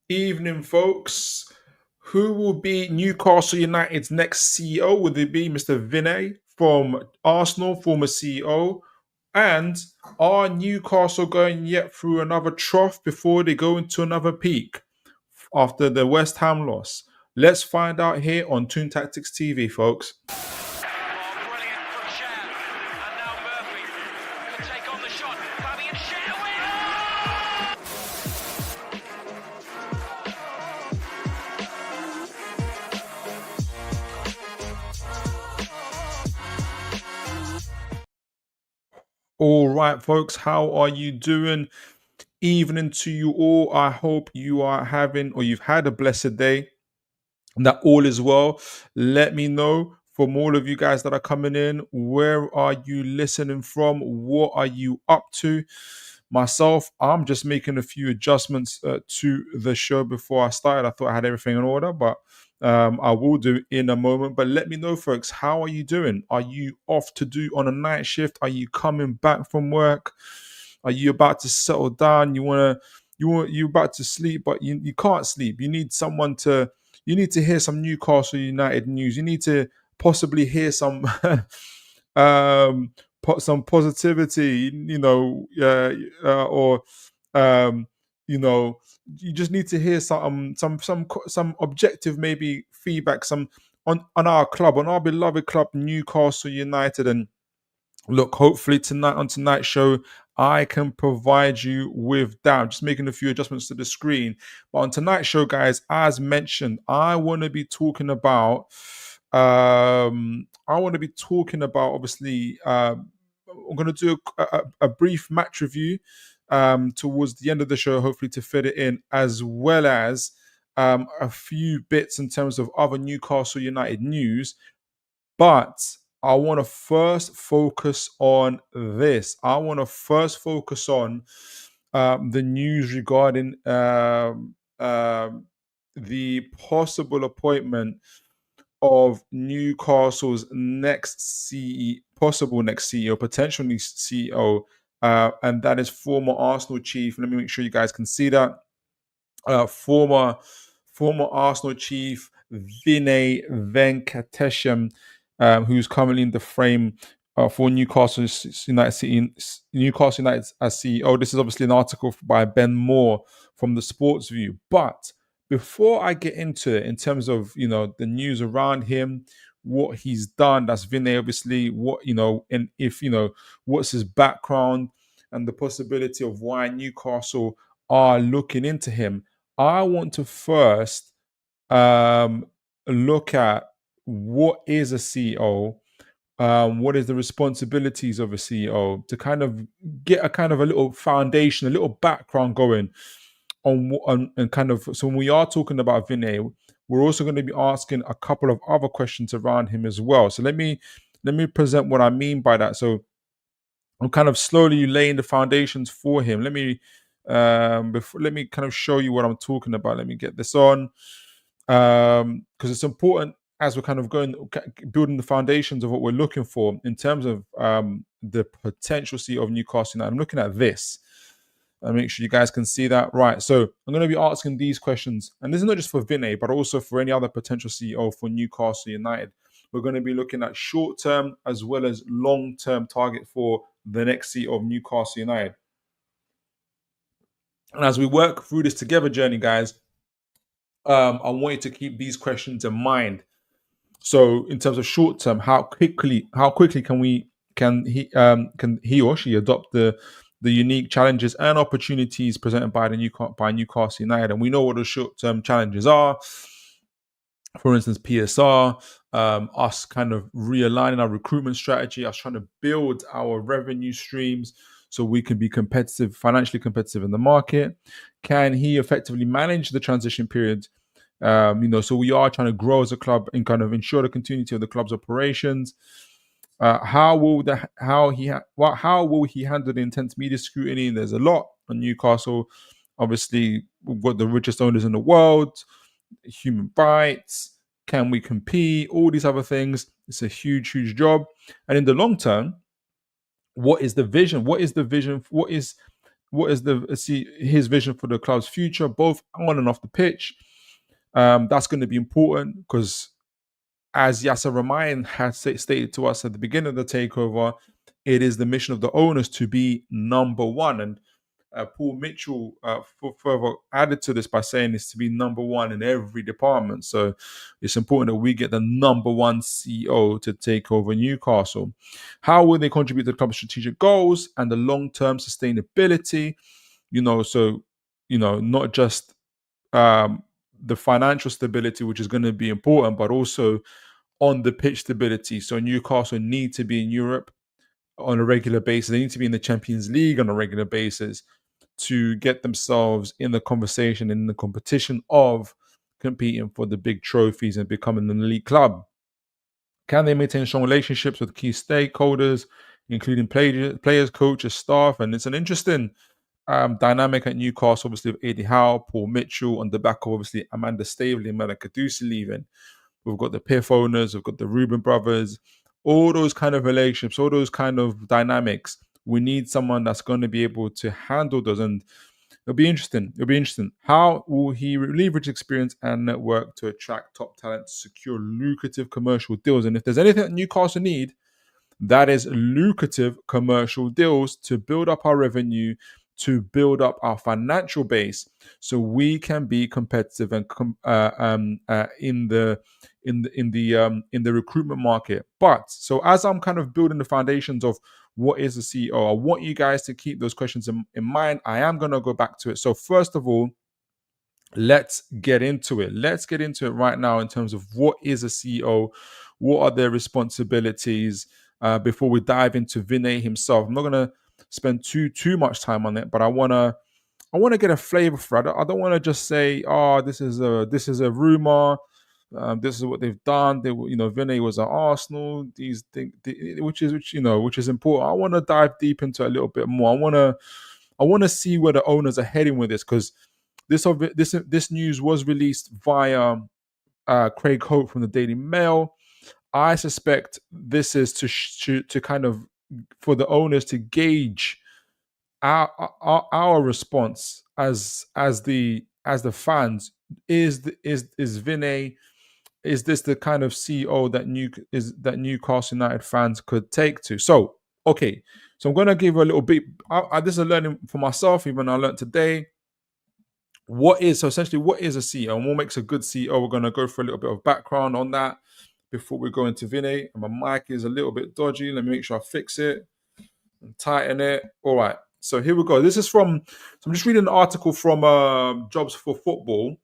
Evening, folks. Who will be Newcastle United's next CEO? Would it be Mr. Vinay from Arsenal, former CEO? And are Newcastle going yet through another trough before they go into another peak after the West Ham loss? Let's find out here on Toon Tactics TV, folks. Oh, brilliant from Cher. And now Murphy can take on the shot. Fabian Cher All right, folks, how are you doing? Evening to you all. I hope you are having or you've had a blessed day, that all is well. Let me know from all of you guys that are coming in, where are you listening from? What are you up to? Myself, I'm just making a few adjustments to the show before I started. I thought I had everything in order, but I will do in a moment. But let me know, folks, how are you doing? Are you off to do on a night shift? Are you coming back from work? Are you about to settle down? You about to sleep, but you can't sleep. You need to hear some Newcastle United news. You need to possibly hear some some positivity, or um, you know, you just need to hear some objective maybe feedback, some on our club, on our beloved club, Newcastle United. And look, hopefully tonight on tonight's show, I can provide you with that. I'm just making a few adjustments to the screen. But on tonight's show, guys, as mentioned, I want to be talking about obviously I'm going to do a brief match review towards the end of the show, hopefully to fit it in, as well as a few bits in terms of other Newcastle United news. But I want to first focus on this. I want to first focus on the news regarding the possible appointment of Newcastle's next possible next CEO, potential new CEO, and that is former Arsenal chief. Let me make sure you guys can see that. Former Arsenal chief Vinai Venkatesham, who's currently in the frame for Newcastle United as CEO. This is obviously an article by Ben Moore from the Sports View. But before I get into it, in terms of the news around him, what he's done, that's Vinay, obviously, and if what's his background and the possibility of why Newcastle are looking into him. I want to first um, look at what is a CEO, what is the responsibilities of a CEO, to kind of get a kind of a little foundation, a little background going on and kind of. So when we are talking about Vinay, we're also going to be asking a couple of other questions around him as well. So let me present what I mean by that. So I'm kind of slowly laying the foundations for him. Let me kind of show you what I'm talking about. Let me get this on, because it's important as we're kind of building the foundations of what we're looking for in terms of the potential seat of Newcastle United. I'm looking at this. And make sure you guys can see that. Right. So I'm going to be asking these questions. And this is not just for Vinay, but also for any other potential CEO for Newcastle United. We're going to be looking at short-term as well as long-term target for the next CEO of Newcastle United. And as we work through this together journey, guys, I want you to keep these questions in mind. So, in terms of short term, how quickly can he or she adopt the unique challenges and opportunities presented by Newcastle United? And we know what the short term challenges are. For instance, PSR, us kind of realigning our recruitment strategy, us trying to build our revenue streams so we can be competitive, financially competitive in the market. Can he effectively manage the transition period? So we are trying to grow as a club and kind of ensure the continuity of the club's operations. How will he handle the intense media scrutiny? There's a lot on Newcastle. Obviously, we've got the richest owners in the world, human rights. Can we compete? All these other things. It's a huge, huge job. And in the long term, what is the vision? What is what is the see his vision for the club's future, both on and off the pitch. That's going to be important because, as Yasser Ramayan has stated to us at the beginning of the takeover, it is the mission of the owners to be number one. And Paul Mitchell further added to this by saying it's to be number one in every department. So it's important that we get the number one CEO to take over Newcastle. How will they contribute to the club's strategic goals and the long-term sustainability? So not just the financial stability, which is going to be important, but also on the pitch stability. So Newcastle need to be in Europe on a regular basis. They need to be in the Champions League on a regular basis to get themselves in the conversation, in the competition of competing for the big trophies and becoming an elite club. Can they maintain strong relationships with key stakeholders, including players, coaches, staff? And it's an interesting dynamic at Newcastle, obviously, with Eddie Howe, Paul Mitchell, on the back of obviously Amanda Staveley and Malaka Ducey leaving. We've got the Piff owners, we've got the Reuben brothers, all those kind of relationships, all those kind of dynamics. We need someone that's going to be able to handle those. And it'll be interesting. How will he leverage experience and network to attract top talent to secure lucrative commercial deals? And if there's anything that Newcastle need, that is lucrative commercial deals to build up our revenue, to build up our financial base, so we can be competitive and in the recruitment market. But so as I'm kind of building the foundations of what is a CEO, I want you guys to keep those questions in mind. I am going to go back to it. So first of all, let's get into it. Let's get into it right now in terms of what is a CEO, what are their responsibilities, before we dive into Vinay himself. I'm not going to spend too much time on it, but I want to get a flavor for it. I don't want to just say, oh, this is a rumor. This is what they've done. Vinay was at Arsenal. These things, which is important. I want to dive deep into it a little bit more. I want to see where the owners are heading with this, because this news was released via Craig Hope from the Daily Mail. I suspect this is to kind of for the owners to gauge our response as the fans. Is Vinay, is this the kind of CEO that Newcastle United fans could take to? So okay, so I'm going to give a little bit. This is a learning for myself. Even I learned today. What is a CEO, and what makes a good CEO? We're going to go for a little bit of background on that before we go into Vinay. And my mic is a little bit dodgy. Let me make sure I fix it and tighten it. All right. So here we go. This is from, so I'm just reading an article from Jobs for Football.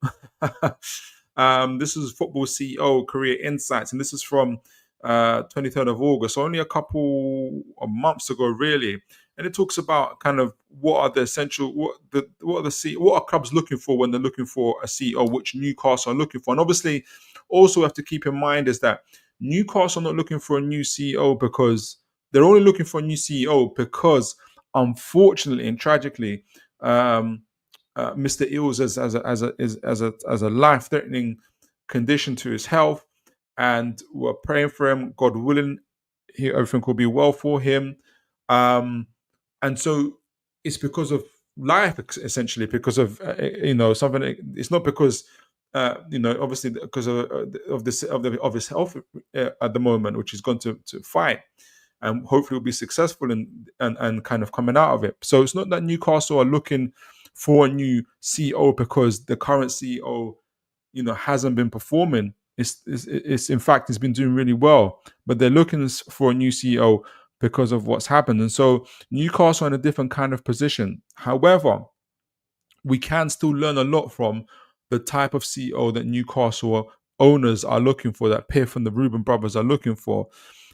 This is Football CEO Career Insights, and this is from 23rd of August, so only a couple of months ago, really. And it talks about kind of what are the essential, what are clubs looking for when they're looking for a CEO, which Newcastle are looking for. And obviously, also have to keep in mind is that Newcastle are not looking for a new CEO because they're only looking for a new CEO because, unfortunately and tragically, Mr. Eels has a life-threatening condition to his health, and we're praying for him. God willing, everything will be well for him. And so it's because of life, essentially, because of something. It's not because obviously because of his health at the moment, which he's gone to fight, and hopefully will be successful and kind of coming out of it. So it's not that Newcastle are looking for a new CEO because the current CEO, hasn't been performing. It's in fact, it's been doing really well, but they're looking for a new CEO because of what's happened. And so Newcastle are in a different kind of position. However, we can still learn a lot from the type of CEO that Newcastle owners are looking for, that Piff and the Reuben brothers are looking for.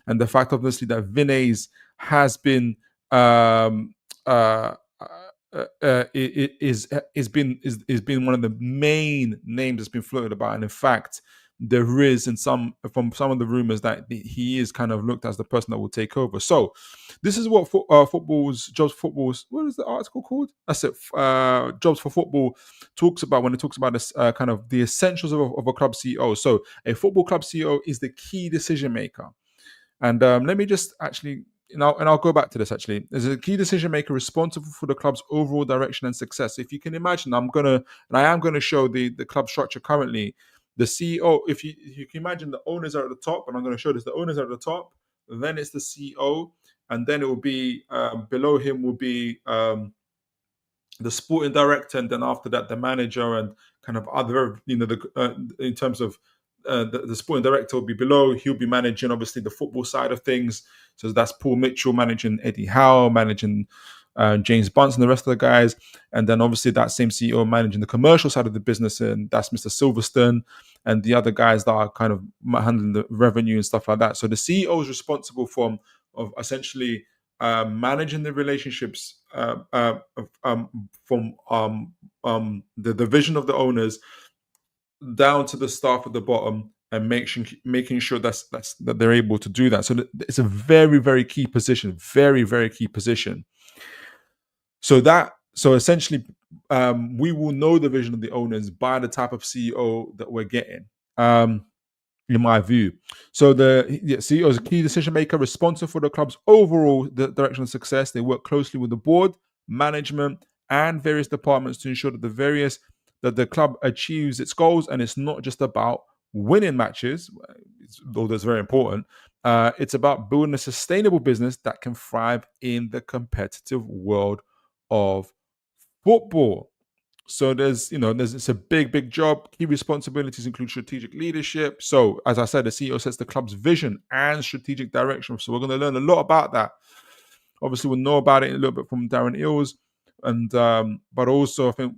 And the fact, obviously, that Vinay's has been is been one of the main names that's been floated about. And in fact, there is from some of the rumors that he is kind of looked as the person that will take over. So this is what Football's, what is the article called? That's it. Jobs for Football talks about when it talks about this kind of the essentials of a club CEO. So a football club CEO is the key decision maker. And let me just actually I'll go back to this actually. There's a key decision maker responsible for the club's overall direction and success. If you can imagine, I am gonna show the club structure currently. The CEO, if you can imagine, the owners are at the top, and I'm going to show this. The owners are at the top, then it's the CEO, and then it will be below him will be the sporting director, and then after that the manager, and kind of other, in terms of the sporting director will be below. He'll be managing obviously the football side of things. So that's Paul Mitchell managing Eddie Howe, managing James Bunce and the rest of the guys, and then obviously that same CEO managing the commercial side of the business, and that's Mr. Silverstone, and the other guys that are kind of handling the revenue and stuff like that. So the CEO is responsible of essentially managing the relationships from the vision of the owners down to the staff at the bottom, and making sure that they're able to do that. So it's a very, very key position, very, very key position. So essentially, we will know the vision of the owners by the type of CEO that we're getting. In my view. So the CEO is a key decision maker responsible for the club's overall direction of success. They work closely with the board, management, and various departments to ensure that the club achieves its goals. And it's not just about winning matches, though that's very important. It's about building a sustainable business that can thrive in the competitive world of football. So it's a big job. Key responsibilities include strategic leadership. So as I said, the CEO sets the club's vision and strategic direction. So we're going to learn a lot about that. Obviously, we'll know about it a little bit from Darren Eales, and but also I think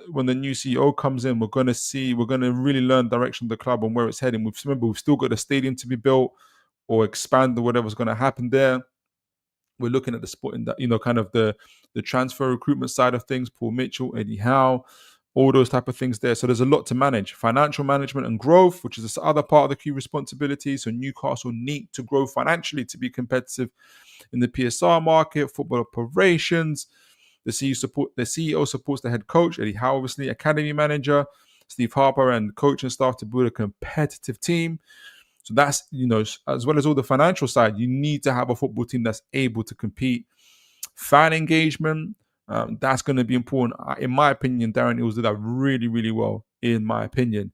when the new CEO comes in, we're going to really learn direction of the club and where it's heading. We've still got a stadium to be built or expand or whatever's going to happen there. We're looking at the sporting, kind of the transfer recruitment side of things, Paul Mitchell, Eddie Howe, all those type of things there. So there's a lot to manage. Financial management and growth, which is this other part of the key responsibility. So Newcastle need to grow financially to be competitive in the PSR market, football operations. The CEO supports the head coach, Eddie Howe, obviously, academy manager, Steve Harper, and coaching staff to build a competitive team. So that's, as well as all the financial side, you need to have a football team that's able to compete. Fan engagement, that's going to be important. In my opinion, Darren Eales did that really, really well, in my opinion.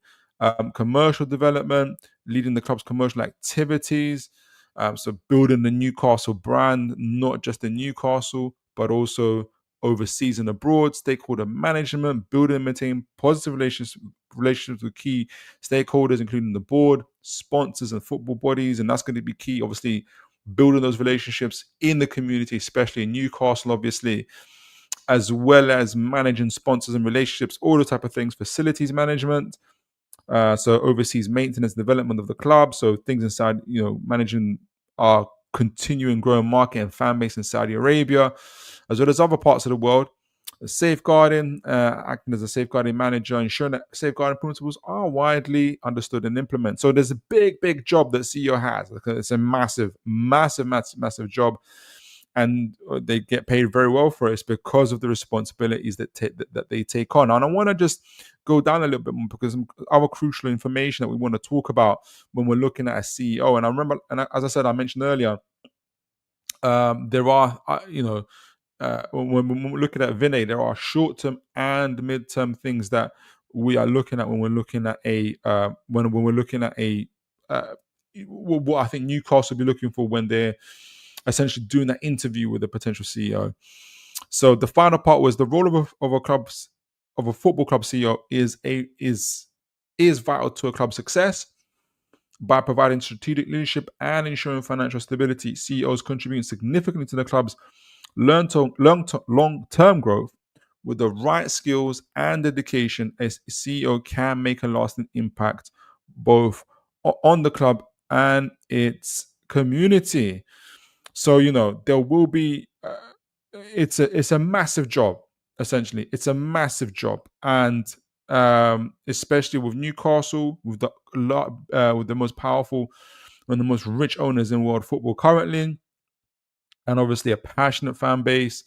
Commercial development, leading the club's commercial activities. So building the Newcastle brand, not just in Newcastle, but also overseas and abroad. Stakeholder management, building and maintain positive relationships with key stakeholders, including the board, sponsors, and football bodies. And that's going to be key, obviously, building those relationships in the community, especially in Newcastle, obviously, as well as managing sponsors and relationships, all the type of things. Facilities management, so overseas maintenance, development of the club. So things inside, managing our continuing growing market and fan base in Saudi Arabia, as well as other parts of the world. Safeguarding, acting as a safeguarding manager, ensuring that safeguarding principles are widely understood and implemented. So there's a big job that CEO has. It's a massive job, and they get paid very well for it. It's because of the responsibilities that they take on. And I want to just go down a little bit more, because our crucial information that we want to talk about when we're looking at a CEO. And I remember, and as I said, I mentioned earlier, there are, when we're looking at Vinai, there are short-term and mid-term things that we are looking at when we're looking at what I think Newcastle will be looking for when they're essentially doing that interview with a potential CEO. So the final part was the role of a football club CEO is vital to a club's success. By providing strategic leadership and ensuring financial stability, CEOs contribute significantly to the club's long-term growth. With the right skills and dedication, a CEO can make a lasting impact both on the club and its community. So there will be. It's a massive job. Essentially, it's a massive job, and especially with Newcastle, with the most powerful and the most rich owners in world football currently, and obviously a passionate fan base,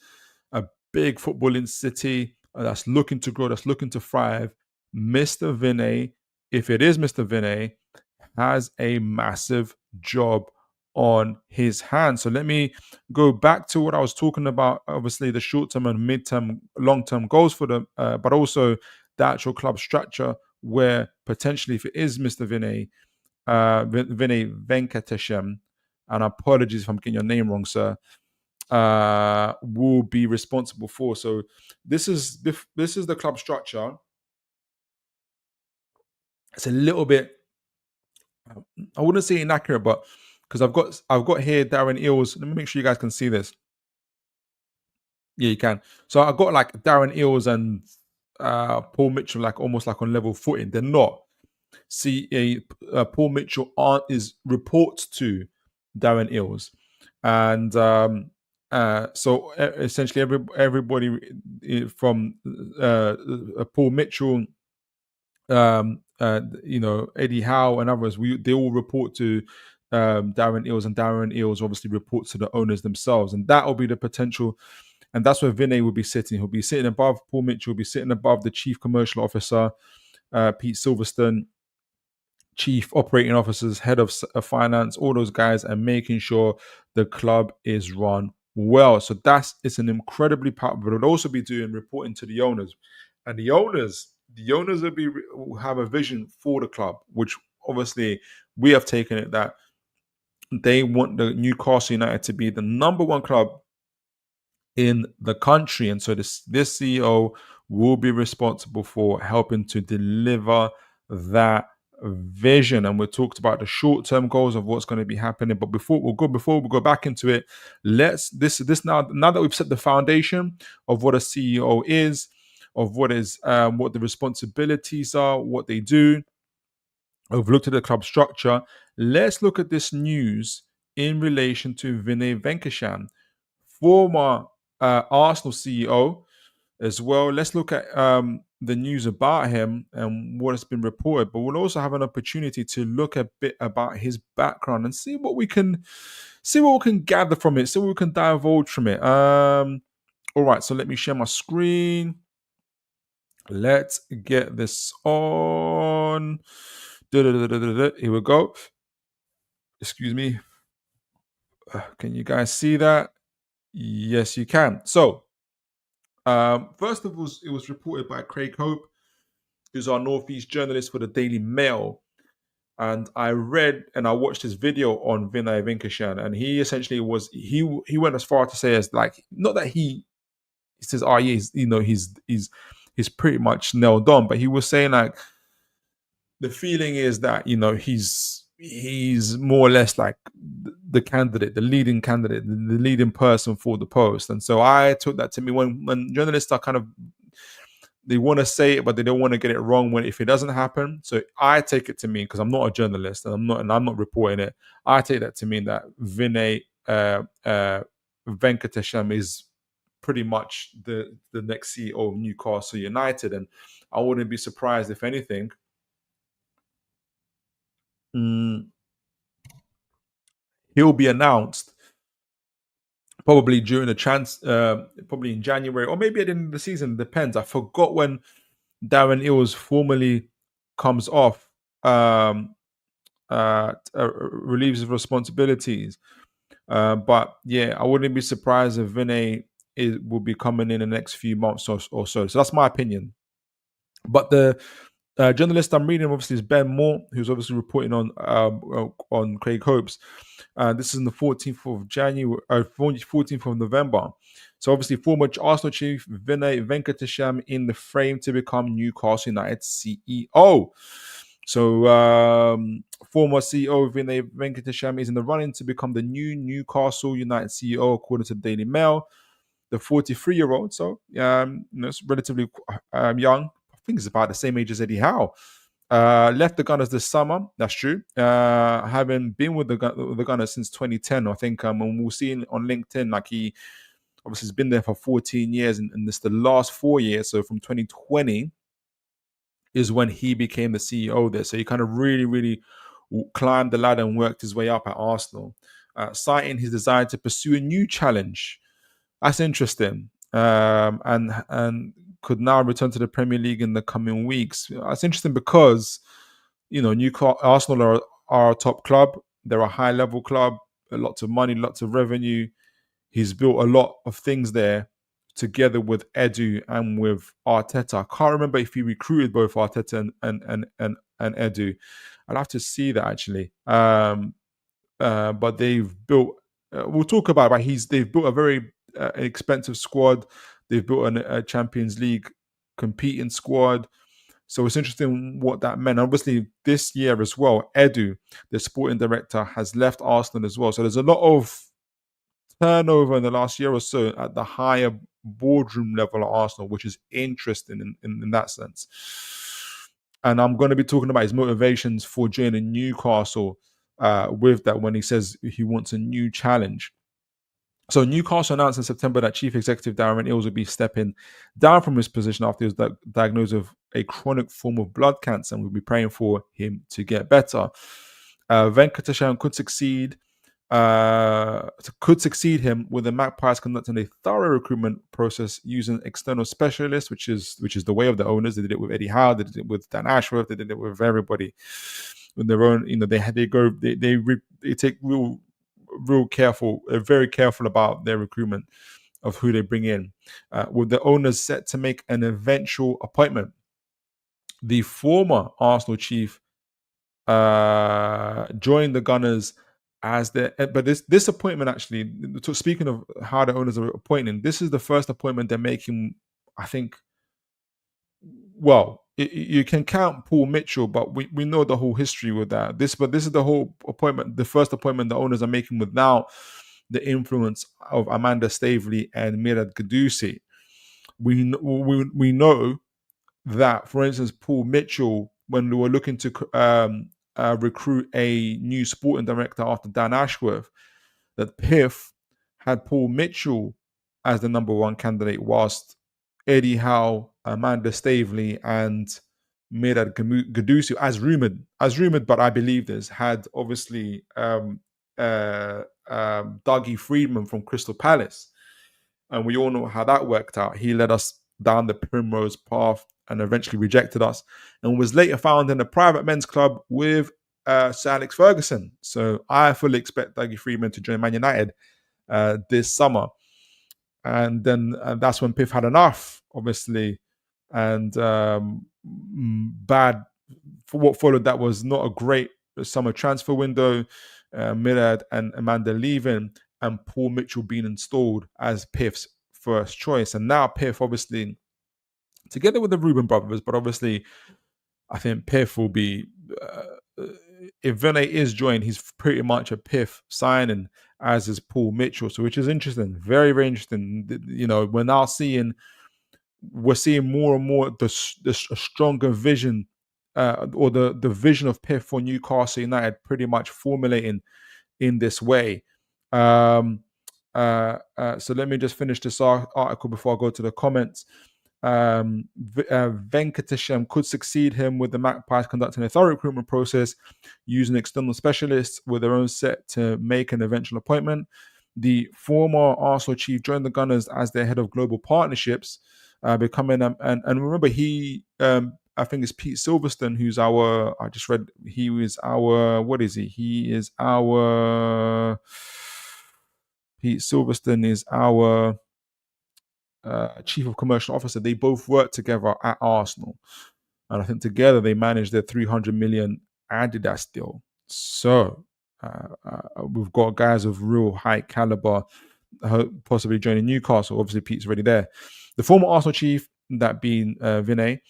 a big footballing city that's looking to grow, that's looking to thrive. Mr. Vinai, if it is Mr. Vinai, has a massive job on his hands. So let me go back to what I was talking about. Obviously, the short-term and mid-term, long-term goals for them, but also the actual club structure, where potentially, if it is Mr. Vinay Venkatesham, and apologies if I'm getting your name wrong, sir, will be responsible for. So this is the club structure. It's a little bit, I wouldn't say inaccurate, but because I've got here Darren Eales. Let me make sure you guys can see this. Yeah, you can. So I got like Darren Eales and Paul Mitchell like almost like on level footing. They're not. See, Paul Mitchell is reports to Darren Eales, and so essentially everybody from Paul Mitchell, Eddie Howe and others, they all report to Darren Eales, and Darren Eales obviously reports to the owners themselves, and that will be the potential. And that's where Vinay will be sitting. He'll be sitting above Paul Mitchell, will be sitting above the chief commercial officer, Pete Silverstone, chief operating officers, head of finance, all those guys, and making sure the club is run well. So it's an incredibly powerful. But it'll also be doing reporting to the owners, and the owners will have a vision for the club, which obviously we have taken it that they want the Newcastle United to be the number one club in the country, and so this CEO will be responsible for helping to deliver that vision. And we talked about the short-term goals of what's going to be happening, but before we go back into it, let's this now that we've set the foundation of what a CEO is, of what the responsibilities are, what they do. We've looked at the club structure. Let's look at this news in relation to Vinai Venkatesham, former Arsenal CEO as well. Let's look at the news about him and what has been reported, but we'll also have an opportunity to look a bit about his background and see what we can gather from it, see what we can divulge from it. All right, so let me share my screen. Let's get this on. Here we go. Excuse me. Can you guys see that? Yes, you can. So, first of all, it was reported by Craig Hope, who's our Northeast journalist for the Daily Mail. And I read and I watched his video on Vinai Venkatesham, and he essentially he went as far to say as like, not that he says, oh yeah, he's pretty much nailed on, but he was saying like the feeling is that he's more or less like the candidate, the leading candidate, the leading person for the post. And so I took that to me when journalists are kind of, they want to say it, but they don't want to get it wrong if it doesn't happen. So I take it to mean, because I'm not a journalist and I'm not reporting it, I take that to mean that Vinai Venkatesham is pretty much the next CEO of Newcastle United. And I wouldn't be surprised if anything, he'll be announced probably during the probably in January or maybe at the end of the season. Depends. I forgot when Darren Eales formally comes off, relieves of responsibilities. But yeah, I wouldn't be surprised if Vinay will be coming in the next few months or so. So that's my opinion. But the journalist I'm reading obviously is Ben Moore, who's obviously reporting on Craig Hope's. This is on the 14th of January, 14th of November. So obviously, former Arsenal chief Vinai Venkatesham in the frame to become Newcastle United CEO. So former CEO Vinai Venkatesham is in the running to become the new Newcastle United CEO, according to the Daily Mail. The 43-year-old, so it's relatively young. I think he's about the same age as Eddie Howe. Left the Gunners this summer. That's true. Having been with the Gunners since 2010, I think. And we'll see on LinkedIn, like he obviously has been there for 14 years, and this the last 4 years. So from 2020 is when he became the CEO there. So he kind of really, really climbed the ladder and worked his way up at Arsenal, citing his desire to pursue a new challenge. That's interesting. And could now return to the Premier League in the coming weeks. That's interesting because, Arsenal are a top club. They're a high-level club. lots of money, lots of revenue. He's built a lot of things there together with Edu and with Arteta. I can't remember if he recruited both Arteta and Edu. I'll have to see that actually. But they've built. We'll talk about it. But they've built a very expensive squad. They've built a Champions League competing squad. So it's interesting what that meant. Obviously, this year as well, Edu, the sporting director, has left Arsenal as well. So there's a lot of turnover in the last year or so at the higher boardroom level at Arsenal, which is interesting in that sense. And I'm going to be talking about his motivations for joining Newcastle with that when he says he wants a new challenge. So Newcastle announced in September that Chief Executive Darren Eales would be stepping down from his position after he was diagnosed with a chronic form of blood cancer, and we'll be praying for him to get better. Venkatesham could succeed him with the Magpies conducting a thorough recruitment process using external specialists, which is the way of the owners. They did it with Eddie Howe, they did it with Dan Ashworth, they did it with everybody with their own. They take very careful about their recruitment of who they bring in. With the owners set to make an eventual appointment, the former Arsenal chief joined the Gunners as but this appointment actually, speaking of how the owners are appointing, this is the first appointment they're making, I think. Well, you can count Paul Mitchell, but we know the whole history with that. This is the whole appointment, the first appointment the owners are making without the influence of Amanda Staveley and Mirad Gadusi. We know that, for instance, Paul Mitchell, when we were looking to recruit a new sporting director after Dan Ashworth, that PIF had Paul Mitchell as the number one candidate, whilst Eddie Howe, Amanda Staveley, and Mirad Gadusi, as rumored, but I believe this, had obviously Dougie Freedman from Crystal Palace. And we all know how that worked out. He led us down the primrose path and eventually rejected us, and was later found in a private men's club with Sir Alex Ferguson. So I fully expect Dougie Freedman to join Man United this summer. And then that's when Piff had enough, obviously. And bad for what followed, that was not a great summer transfer window. Mirad and Amanda leaving, and Paul Mitchell being installed as Piff's first choice. And now Piff, obviously, together with the Reuben brothers, but obviously I think Piff will be, if Vinai is joined, he's pretty much a Piff signing, as is Paul Mitchell. So, which is interesting, very, very interesting. You know, we're seeing more and more the stronger vision, or the vision of Piff for Newcastle United pretty much formulating in this way. So let me just finish this article before I go to the comments. Venkatesham could succeed him with the Magpies conducting a thorough recruitment process using external specialists with their own set to make an eventual appointment. The former Arsenal chief joined the Gunners as their head of global partnerships, becoming and remember I think it's Pete Silverstone, who's our, I just read, he was our, what is he? He is our, Pete Silverstone is our chief of commercial officer. They both worked together at Arsenal. And I think together they managed their 300 million Adidas deal. So we've got guys of real high caliber possibly joining Newcastle. Obviously, Pete's already there. The former Arsenal chief, that being Vinai,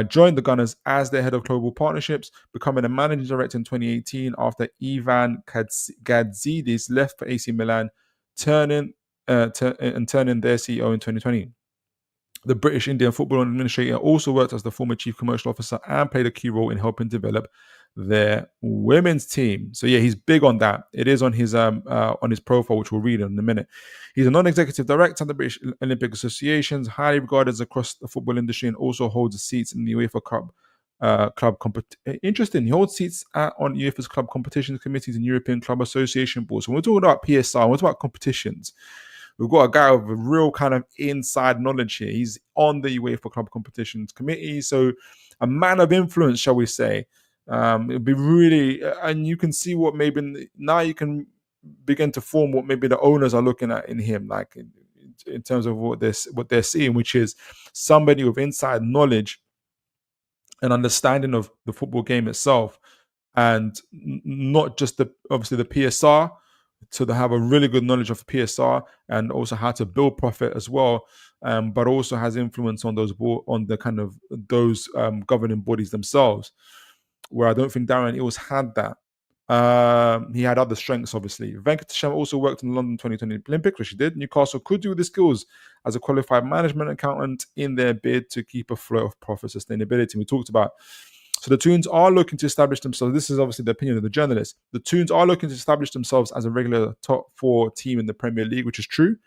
joined the Gunners as their head of global partnerships, becoming a managing director in 2018 after Ivan Gadzidis left for AC Milan, turning their CEO in 2020. The British Indian football administrator also worked as the former chief commercial officer and played a key role in helping develop their women's team. So yeah, he's big on that. It is on his profile, which we'll read in a minute. He's a non-executive director of the British Olympic Association, highly regarded across the football industry, and also holds seats in the UEFA club competition. Interesting. He holds seats on UEFA's club competitions committees and European Club Association boards. So when we're talking about PSR, we're talking about competitions. We've got a guy with a real kind of inside knowledge here. He's on the UEFA Club Competitions Committee, so a man of influence, shall we say. It'd be really, and you can see what maybe now you can begin to form what maybe the owners are looking at in him, like in terms of what they're seeing, which is somebody with inside knowledge and understanding of the football game itself, and not just obviously the PSR, so they have a really good knowledge of PSR and also how to build profit as well, but also has influence on on the kind of those governing bodies themselves. Where I don't think Darren Eales had that. He had other strengths, obviously. Venkatesham also worked in the London 2020 Olympics, which he did. Newcastle could do the skills as a qualified management accountant in their bid to keep a flow of profit sustainability. We talked about. So the Toons are looking to establish themselves. This is obviously the opinion of the journalist. The Toons are looking to establish themselves as a regular top 4 team in the Premier League, which is true,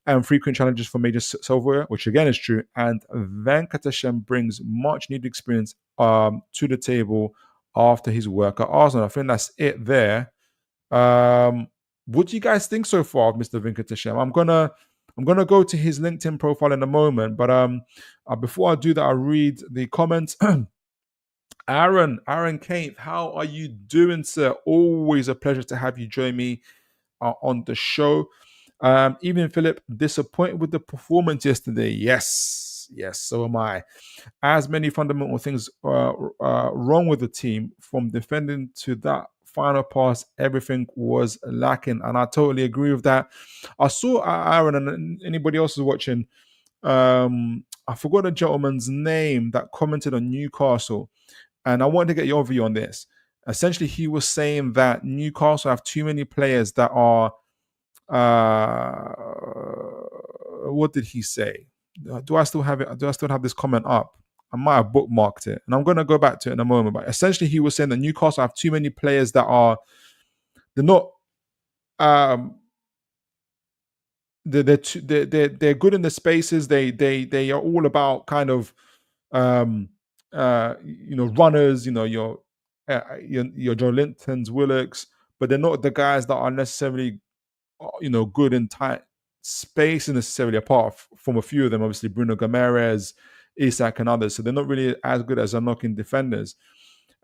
and frequent challenges for major silverware, which again is true. And Venkatesham brings much needed experience to the table after his work at Arsenal. I think that's it there. What do you guys think so far of Mr. Venkatesham? I'm gonna go to his LinkedIn profile in a moment, but before I do that, I'll read the comments. Aaron Kane, how are you doing, sir? Always a pleasure to have you join me on the show. Evening, Philip. Disappointed with the performance yesterday. Yes, so am I. As many fundamental things wrong with the team, from defending to that final pass, everything was lacking, and I totally agree with that. I saw Aaron, and anybody else is watching. I forgot a gentleman's name that commented on Newcastle, and I wanted to get your view on this. Essentially, he was saying that Newcastle have too many players that are. What did he say? Do I still have it? Do I still have this comment up? I might have bookmarked it, and I'm going to go back to it in a moment. But essentially, he was saying that Newcastle have too many players that they're not. They're good in the spaces. They are all about kind of runners. Your Joe Lintons, Willocks, but they're not the guys that are necessarily good in tight space necessarily, apart from a few of them, obviously Bruno Gomes, Isak and others. So they're not really as good as unlocking defenders.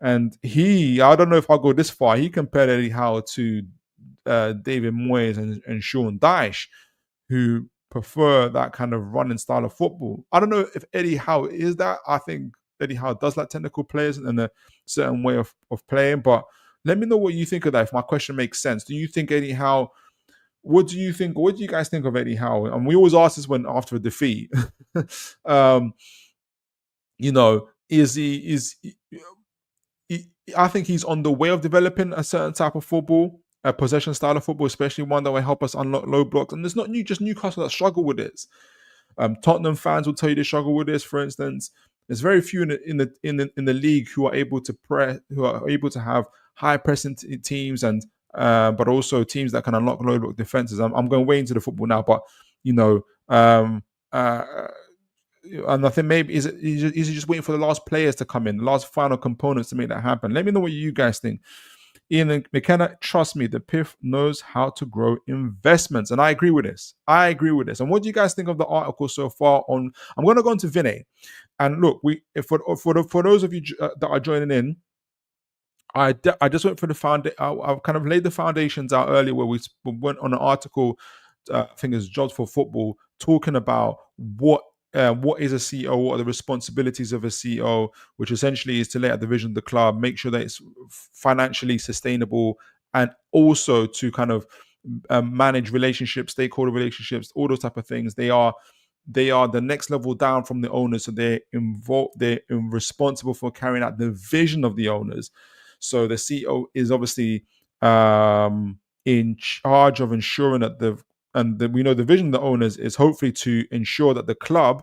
And I don't know if I'll go this far, he compared Eddie Howe to David Moyes and Sean Dyche, who prefer that kind of running style of football. I don't know if Eddie Howe is that. I think Eddie Howe does like technical players and a certain way of playing, but let me know what you think of that, if my question makes sense. Do you think Eddie Howe What do you think? What do you guys think of Eddie Howe? And we always ask this when after a defeat. Is he? I think he's on the way of developing a certain type of football, a possession style of football, especially one that will help us unlock low blocks. And it's not just Newcastle that struggle with this. Tottenham fans will tell you they struggle with this. For instance, there's very few in the league who are able to have high pressing teams and. But also teams that can unlock low block defenses. I'm going way into the football now, but and I think maybe is he just waiting for the last players to come in, the last final components to make that happen? Let me know what you guys think. Ian McKenna, trust me, the PIF knows how to grow investments, and I agree with this. And what do you guys think of the article so far? I'm going to go into Vinay, and look, for those of you that are joining in. I just went for the foundation. I kind of laid the foundations out earlier, where we went on an article. I think it's Jobs for Football, talking about what is a CEO, what are the responsibilities of a CEO, which essentially is to lay out the vision of the club, make sure that it's financially sustainable, and also to kind of manage relationships, stakeholder relationships, all those type of things. They are the next level down from the owners, so they're responsible for carrying out the vision of the owners. So the CEO is obviously in charge of ensuring that we know the vision of the owners is hopefully to ensure that the club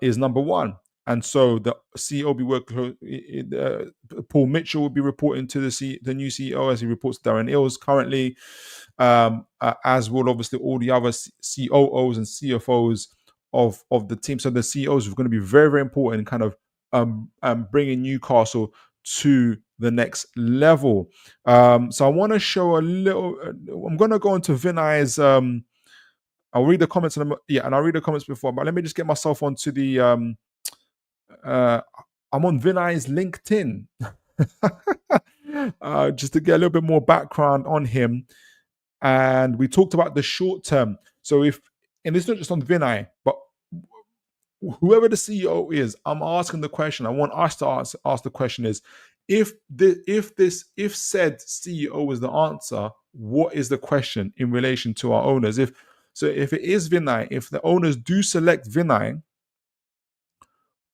is number one. And so the CEO will be working. Paul Mitchell will be reporting to the new CEO as he reports to Darren Eales currently, as will obviously all the other COOs and CFOs of the team. So the CEOs are going to be very, very important in kind of bringing Newcastle to the next level. So I want to show a little. I'm going to go into Vinai's. I'll read the comments, and I'll read the comments before. But let me just get myself onto the. I'm on Vinai's LinkedIn. just to get a little bit more background on him. And we talked about the short term. So and it's not just on Vinay, but whoever the CEO is, I'm asking the question. I want us to ask the question: is if said CEO is the answer, what is the question in relation to our owners? If it is Vinay, if the owners do select Vinay,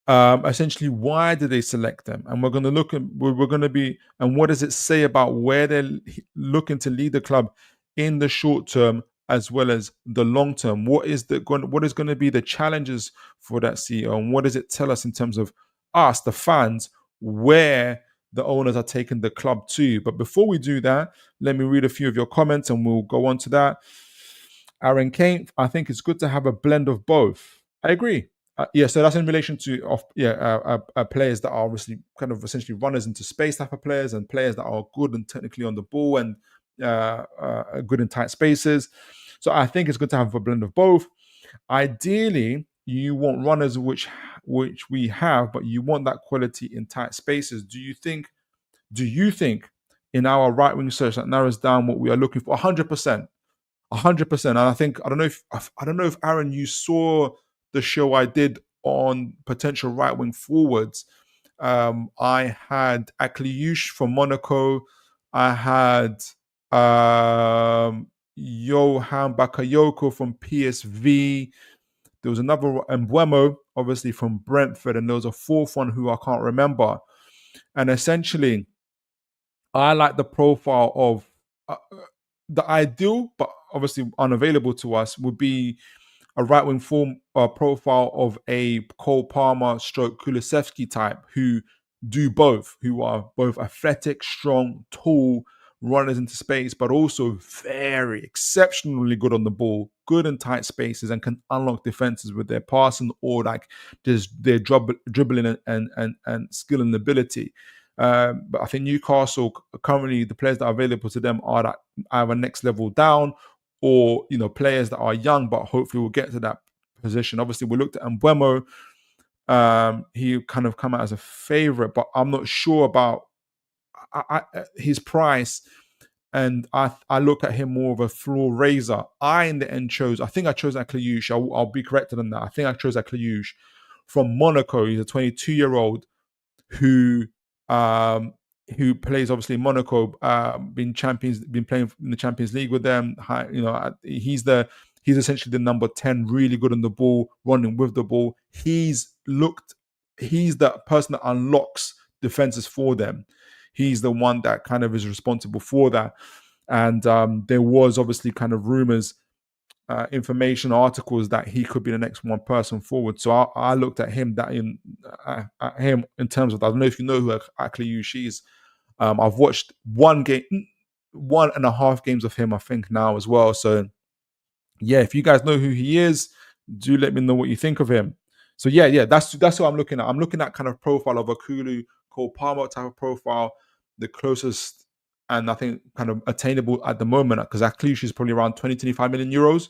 essentially, why did they select them? And we're going to look at we're going to be, and what does it say about where they're looking to lead the club in the short term as well as the long term? What is going to be the challenges for that CEO, and what does it tell us in terms of us, the fans, where the owners are taking the club to? But before we do that, let me read a few of your comments, and we'll go on to that. Aaron Kane, I think it's good to have a blend of both. I agree. Yeah, so that's in relation to players that are obviously kind of essentially runners into space type of players, and players that are good and technically on the ball and good in tight spaces. So I think it's good to have a blend of both. Ideally, you want runners which we have, but you want that quality in tight spaces. Do you think in our right wing search that narrows down what we are looking for? 100%. 100%. And I don't know if Aaron, you saw the show I did on potential right wing forwards. I had Akliouche from Monaco. I had Johan Bakayoko from PSV. There was another Mbuemo, obviously from Brentford, and there was a fourth one who I can't remember. And essentially, I like the profile of the ideal, but obviously unavailable to us, would be a right wing form profile of a Cole Palmer stroke Kulusevski type who do both, who are both athletic, strong, tall, runners into space, but also very exceptionally good on the ball, good in tight spaces, and can unlock defenses with their passing or like just their dribbling and skill and ability. But I think Newcastle currently, the players that are available to them are that either next level down, or players that are young but hopefully will get to that position. Obviously, we looked at Mbuemo. He kind of come out as a favorite, but I'm not sure about his price. And I look at him more of a floor raiser. In the end I think I chose Akliouche. I'll be corrected on that. I think I chose Akliouche from Monaco. He's a 22-year-old who plays obviously in Monaco, been playing in the Champions League with them. He's essentially the number 10, really good on the ball, running with the ball. He's the person that unlocks defenses for them. He's the one that kind of is responsible for that. And there was obviously kind of rumors, information, articles that he could be the next one person forward. So I looked at him in terms of, I don't know if you know who Akliouche is. I've watched 1.5 games of him, I think, now as well. So yeah, if you guys know who he is, do let me know what you think of him. So yeah, that's what I'm looking at. I'm looking at kind of profile of a Cole Palmer type of profile, the closest and I think kind of attainable at the moment, because Akliouche is probably around 20-25 million euros.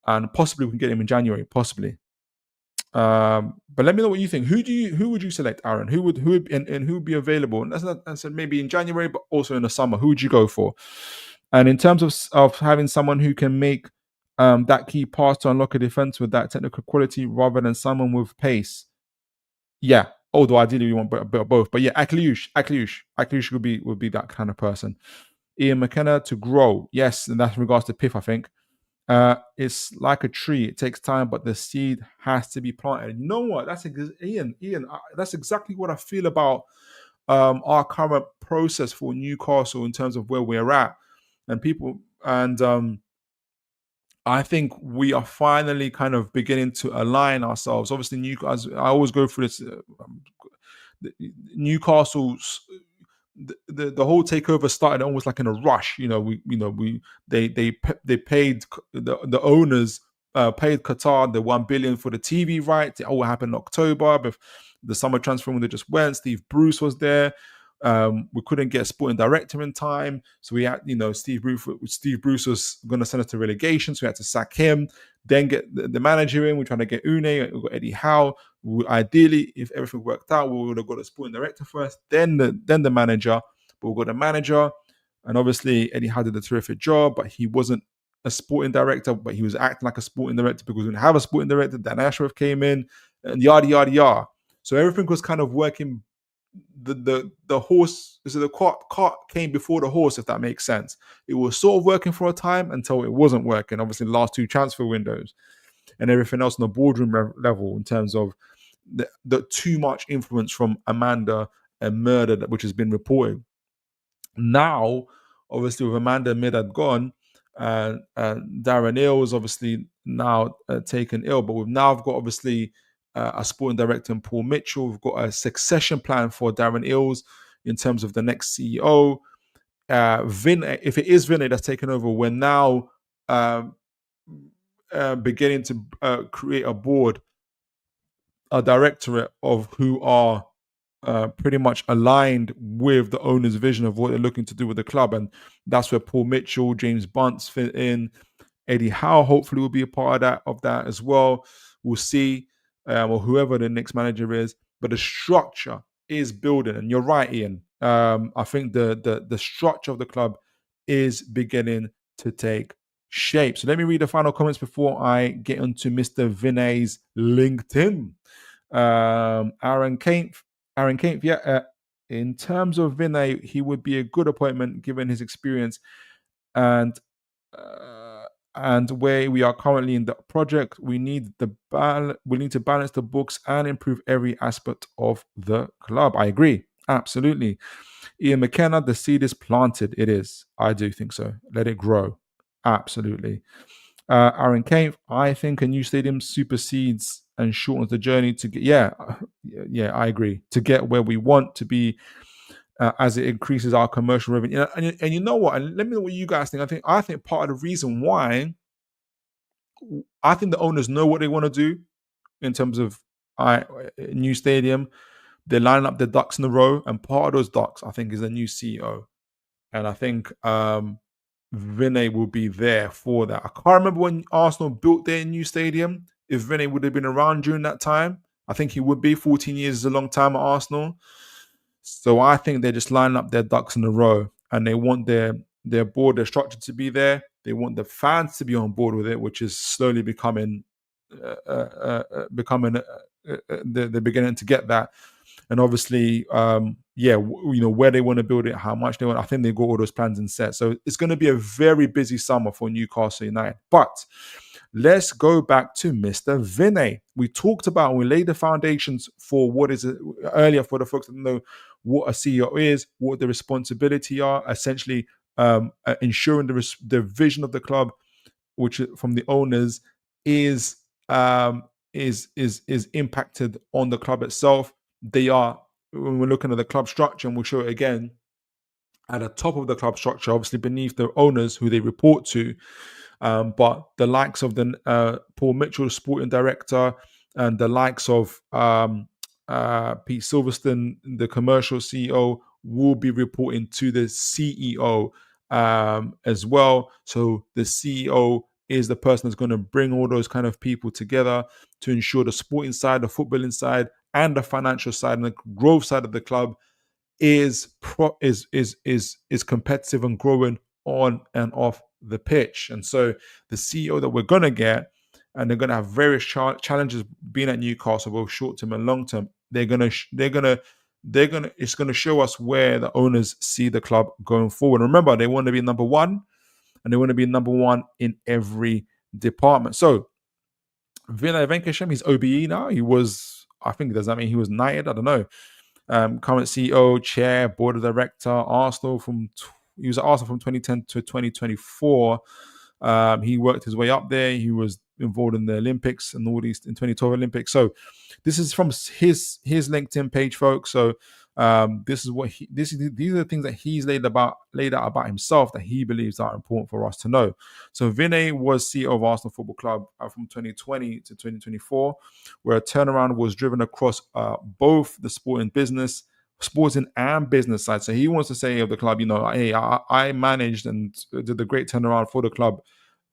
And possibly we can get him in January, possibly. But let me know what you think. Who would you select, Aaron? Who would be available? And I said maybe in January, but also in the summer. Who would you go for? And in terms of having someone who can make that key pass to unlock a defense with that technical quality, rather than someone with pace. Yeah, although ideally we want both. But yeah, Akliouche would be that kind of person. Ian McKenna, to grow. Yes, and that's in regards to Piff, I think. It's like a tree. It takes time, but the seed has to be planted. You know what? Ian. That's exactly what I feel about our current process for Newcastle in terms of where we're at, and I think we are finally kind of beginning to align ourselves. Obviously, Newcastle. I always go through this. Newcastle's. The whole takeover started almost like in a rush. They paid the owners paid Qatar the 1 billion for the TV rights. It all happened in October, but the summer transfer window just went. Steve Bruce was there. We couldn't get a sporting director in time, so we had Steve Bruce was going to send us to relegation, so we had to sack him. then get the manager in. We're trying to get Une, we've got Eddie Howe. Ideally, if everything worked out, we would have got a sporting director first, then the manager. But we've got a manager, and obviously Eddie Howe did a terrific job, but he wasn't a sporting director, but he was acting like a sporting director because we didn't have a sporting director. Dan Ashworth came in, and yada yada yada. So everything was kind of working. The horse, so the cart came before the horse, if that makes sense. It was sort of working for a time until it wasn't working. Obviously, the last two transfer windows and everything else on the boardroom level in terms of the too much influence from Amanda and murder, which has been reported. Now, obviously, with Amanda and Midad gone, Darren Eales obviously now taken ill, but we've now got obviously a sporting director in Paul Mitchell. We've got a succession plan for Darren Eales in terms of the next CEO. If it is Vinay that's taken over, we're now beginning to create a board, a directorate of who are pretty much aligned with the owner's vision of what they're looking to do with the club. And that's where Paul Mitchell, James Bunce fit in. Eddie Howe hopefully will be a part of that as well. We'll see, or whoever the next manager is. But the structure is building, and you're right, Ian. I think the structure of the club is beginning to take shape. So let me read the final comments before I get onto Mr. Vinay's LinkedIn. Aaron Kempf, yeah. In terms of Vinay, he would be a good appointment given his experience and where we are currently in the project. We need to balance the books and improve every aspect of the club. I agree, absolutely. Ian McKenna, the seed is planted. It is. I do think so. Let it grow. Absolutely. Aaron Kempf, I think a new stadium supersedes and shortens the journey to get. Yeah, I agree. To get where we want to be, as it increases our commercial revenue. And you know what? And let me know what you guys think. I think part of the reason why, I think the owners know what they want to do in terms of a new stadium. They're lining up their ducks in a row, and part of those ducks, I think, is a new CEO. And I think Vinay will be there for that. I can't remember when Arsenal built their new stadium, if Vinay would have been around during that time. I think he would be. 14 years is a long time at Arsenal. So I think they're just lining up their ducks in a row, and they want their board, their structure to be there. They want the fans to be on board with it, which is slowly becoming, they're beginning to get that. And obviously, where they want to build it, how much they want. I think they've got all those plans in set. So it's going to be a very busy summer for Newcastle United. But let's go back to Mr. Vinay. We laid the foundations for what is earlier for the folks that know what a CEO is, what the responsibility are, essentially ensuring the vision of the club, which from the owners is impacted on the club itself. They are, when we're looking at the club structure, and we'll show it again, at the top of the club structure, obviously beneath the owners who they report to, but the likes of the Paul Mitchell, sporting director, and the likes of Pete Silverstone, the commercial CEO, will be reporting to the CEO as well. So the CEO is the person that's going to bring all those kind of people together to ensure the sporting side, the footballing side, and the financial side and the growth side of the club is competitive and growing on and off the pitch. And so the CEO that we're going to get, and they're going to have various challenges being at Newcastle, both short term and long term. It's going to show us where the owners see the club going forward. Remember, they want to be number one, and they want to be number one in every department. So Vinai Venkatesham, he's OBE now. He was, I think, does that mean he was knighted? I don't know. Current CEO, chair, board of director, Arsenal he was at Arsenal from 2010 to 2024. He worked his way up there. He was involved in the Olympics and all these in 2012 Olympics. So this is from his LinkedIn page, folks. So these are the things that he's laid out about himself that he believes are important for us to know. So Vinay was CEO of Arsenal Football Club from 2020 to 2024, where a turnaround was driven across both the sporting and business side. So he wants to say of the club, hey, I managed and did a great turnaround for the club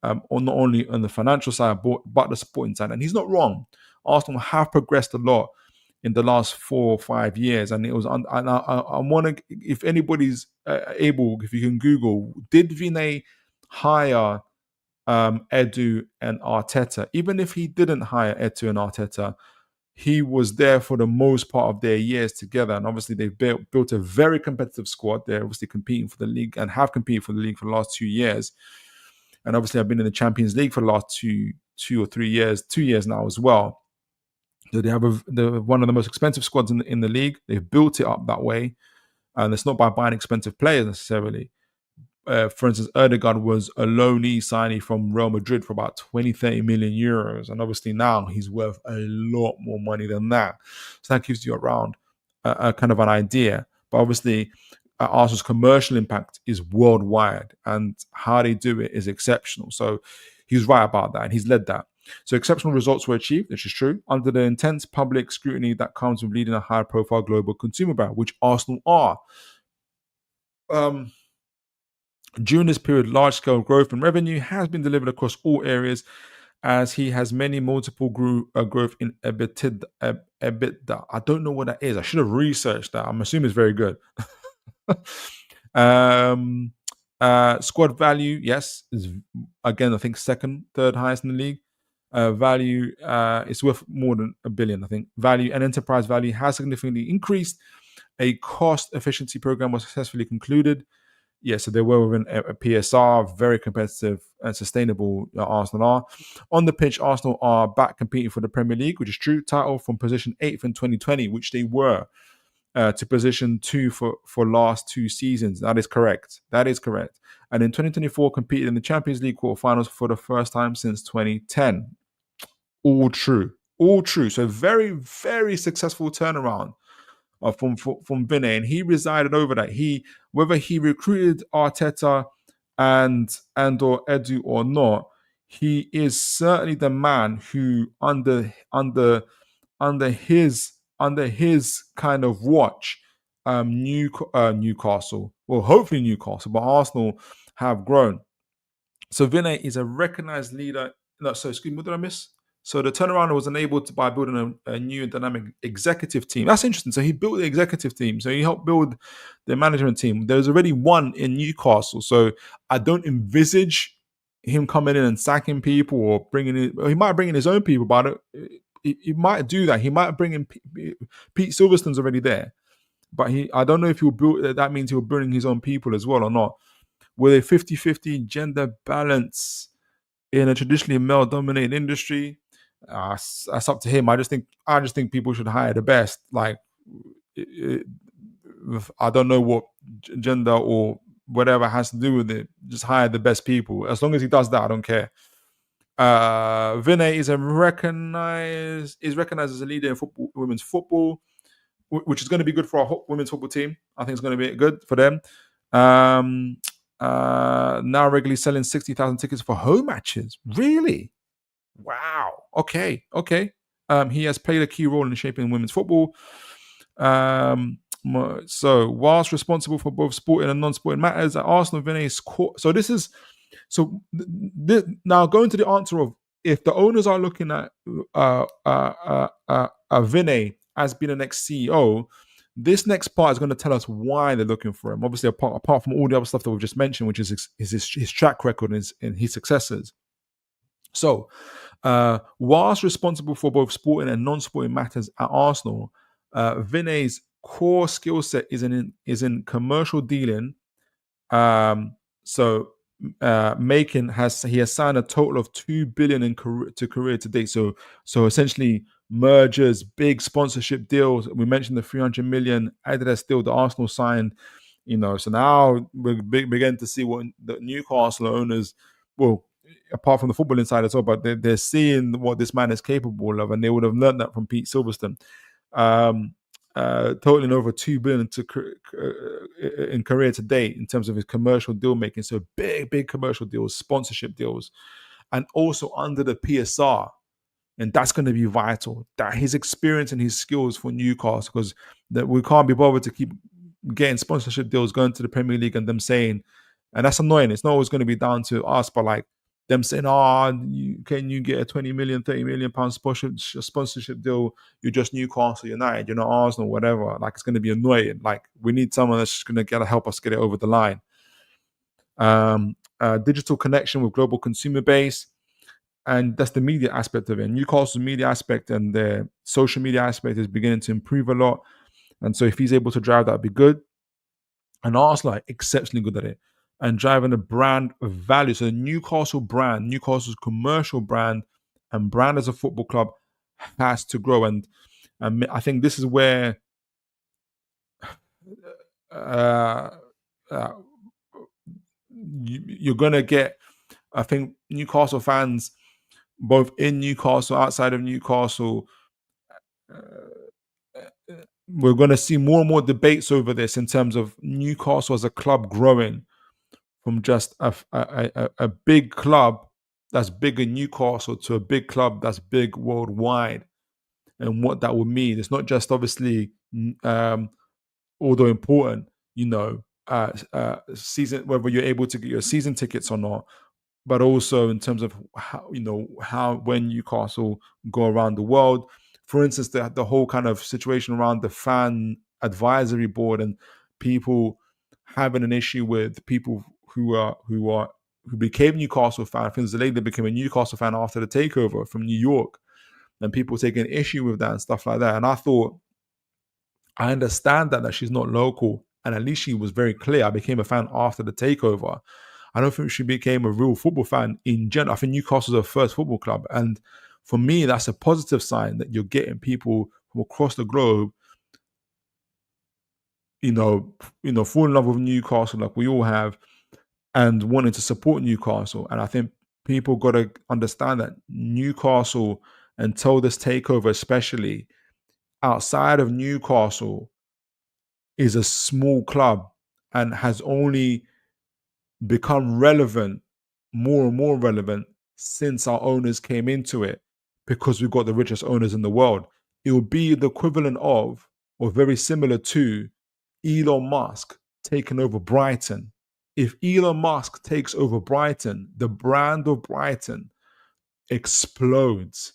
or not only on the financial side, but the sporting side. And he's not wrong. Arsenal have progressed a lot in the last 4 or 5 years, and it was. And I want to, if anybody's able, if you can Google, did Vinay hire Edu and Arteta? Even if he didn't hire Edu and Arteta, he was there for the most part of their years together. And obviously, they've built a very competitive squad. They're obviously competing for the league and have competed for the league for the last 2 years. And obviously, I've been in the Champions League for the last 2 or 3 years, 2 years now as well. So they have one of the most expensive squads in the league. They've built it up that way. And it's not by buying expensive players necessarily. For instance, Erdegaard was a loanee signee from Real Madrid for about 20-30 million euros. And obviously now he's worth a lot more money than that. So that gives you around a kind of an idea. But obviously, Arsenal's commercial impact is worldwide, and how they do it is exceptional. So he's right about that, and he's led that. So exceptional results were achieved, which is true, under the intense public scrutiny that comes with leading a high-profile global consumer brand, which Arsenal are. During this period, large-scale growth in revenue has been delivered across all areas, as he has many multiple growth in EBITDA. I don't know what that is. I should have researched that. I'm assuming it's very good. Squad value, yes, is again I think third highest in the league. Value is worth more than $1 billion, I think. Value and enterprise value has significantly increased. A cost efficiency program was successfully concluded. Yeah, so they were within a PSR, very competitive and sustainable. Arsenal are on the pitch. Arsenal are back competing for the Premier League, which is true. Title from position 8th in 2020, which they were, to position 2 for last 2 seasons. That is correct. And in 2024, competed in the Champions League quarterfinals for the first time since 2010. All true. So very, very successful turnaround from Vinay, and he resided over that. Whether he recruited Arteta and or Edu or not, he is certainly the man who under his kind of watch, Newcastle, well, hopefully Newcastle, but Arsenal have grown. So Vinay is a recognized leader. No, so excuse me, what did I miss? So the turnaround was enabled by building a new and dynamic executive team. That's interesting. So he built the executive team. So he helped build the management team. There's already one in Newcastle. So I don't envisage him coming in and sacking people or bringing in. He might bring in his own people, but he might do that. He might bring in Pete Silverstone's already there, but I don't know if he'll build. That means he'll bring his own people as well or not. With a 50-50 gender balance in a traditionally male-dominated industry, that's up to him. I just think people should hire the best. Like, I don't know what gender or whatever has to do with it. Just hire the best people. As long as he does that, I don't care. Vinay is recognized as a leader in women's football, which is going to be good for our women's football team. I think it's going to be good for them. Now regularly selling 60,000 tickets for home matches. Really? Wow. Okay. He has played a key role in shaping women's football. So whilst responsible for both sporting and non-sporting matters at Arsenal, Vinay is so this is now going to the answer of if the owners are looking at Vinay as being the next CEO. This next part is going to tell us why they're looking for him. Obviously, apart from all the other stuff that we've just mentioned, which is his track record and his successes. So, whilst responsible for both sporting and non-sporting matters at Arsenal, Vinay's core skill set is in commercial dealing. He has signed a total of $2 billion to career to date. So essentially mergers, big sponsorship deals. We mentioned the 300 million Adidas deal that Arsenal signed. So now we're beginning to see what the Newcastle owners, well, apart from the football inside as well, but they're seeing what this man is capable of, and they would have learned that from Pete Silverstone. Totaling over $2 billion in career to date in terms of his commercial deal making. So big commercial deals, sponsorship deals, and also under the PSR. And that's going to be vital. That his experience and his skills for Newcastle, because that we can't be bothered to keep getting sponsorship deals going to the Premier League and them saying, and that's annoying. It's not always going to be down to us, but like them saying, can you get a 20 million, 30 million pound sponsorship deal? You're just Newcastle United, you're not Arsenal, whatever. Like, it's going to be annoying. Like, we need someone that's just going to help us get it over the line. Digital connection with global consumer base. And that's the media aspect of it. Newcastle's media aspect and the social media aspect is beginning to improve a lot. And so if he's able to drive that, would be good. And Arsenal are exceptionally good at it. And driving a brand of value. So the Newcastle brand, Newcastle's commercial brand and brand as a football club has to grow. And I think this is where you're going to get, I think, Newcastle fans, both in Newcastle, outside of Newcastle, we're going to see more and more debates over this in terms of Newcastle as a club growing from just a big club that's big in Newcastle to a big club that's big worldwide, and what that would mean. It's not just obviously, although important, season, whether you're able to get your season tickets or not, but also in terms of how when Newcastle go around the world. For instance, the whole kind of situation around the fan advisory board and people having an issue with people who became Newcastle fan. I think there's a lady that became a Newcastle fan after the takeover from New York, and people taking issue with that and stuff like that. And I thought, I understand that she's not local, and at least she was very clear. I became a fan after the takeover. I don't think she became a real football fan in general. I think Newcastle's her first football club. And for me, that's a positive sign that you're getting people from across the globe, fall in love with Newcastle like we all have and wanting to support Newcastle. And I think people got to understand that Newcastle, until this takeover, especially outside of Newcastle, is a small club and has only become relevant, more and more relevant, since our owners came into it, because we've got the richest owners in the world. It will be the equivalent of, or very similar to, Elon Musk taking over Brighton. If Elon Musk takes over Brighton, the brand of Brighton explodes.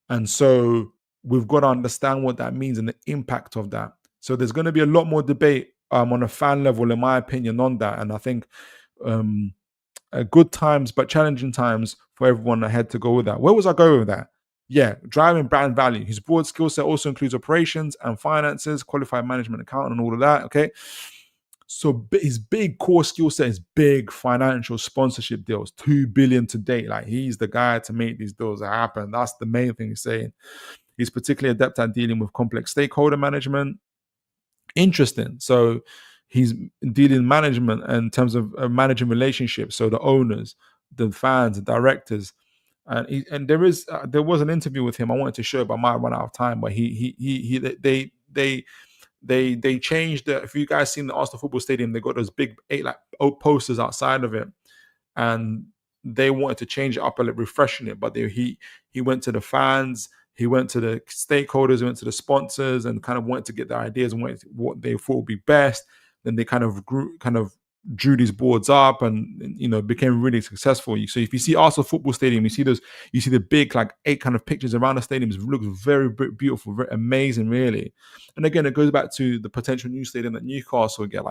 And so we've got to understand what that means and the impact of that. So there's going to be a lot more debate on a fan level, in my opinion, on that. And I think good times, but challenging times for everyone ahead to go with that. Where was I going with that? Yeah, driving brand value. His broad skill set also includes operations and finances, qualified management, accounting, and all of that. Okay. So his big core skill set is big financial sponsorship deals, 2 billion to date. Like, he's the guy to make these deals happen. That's the main thing he's saying. He's particularly adept at dealing with complex stakeholder management. Interesting. So he's dealing management in terms of managing relationships. So the owners, the fans, the directors, and there was an interview with him I wanted to show, but I might run out of time. But they changed the. If you guys seen the Arsenal football stadium, they got those big 8 posters outside of it, and they wanted to change it up a little, refreshing it. But he went to the fans. He went to the stakeholders, he went to the sponsors, and kind of wanted to get their ideas and what they thought would be best. Then they kind of drew these boards up, and became really successful. So if you see Arsenal football stadium, you see the big 8 kind of pictures around the stadium. It looks very, very beautiful, very amazing, really. And again, it goes back to the potential new stadium that Newcastle will get.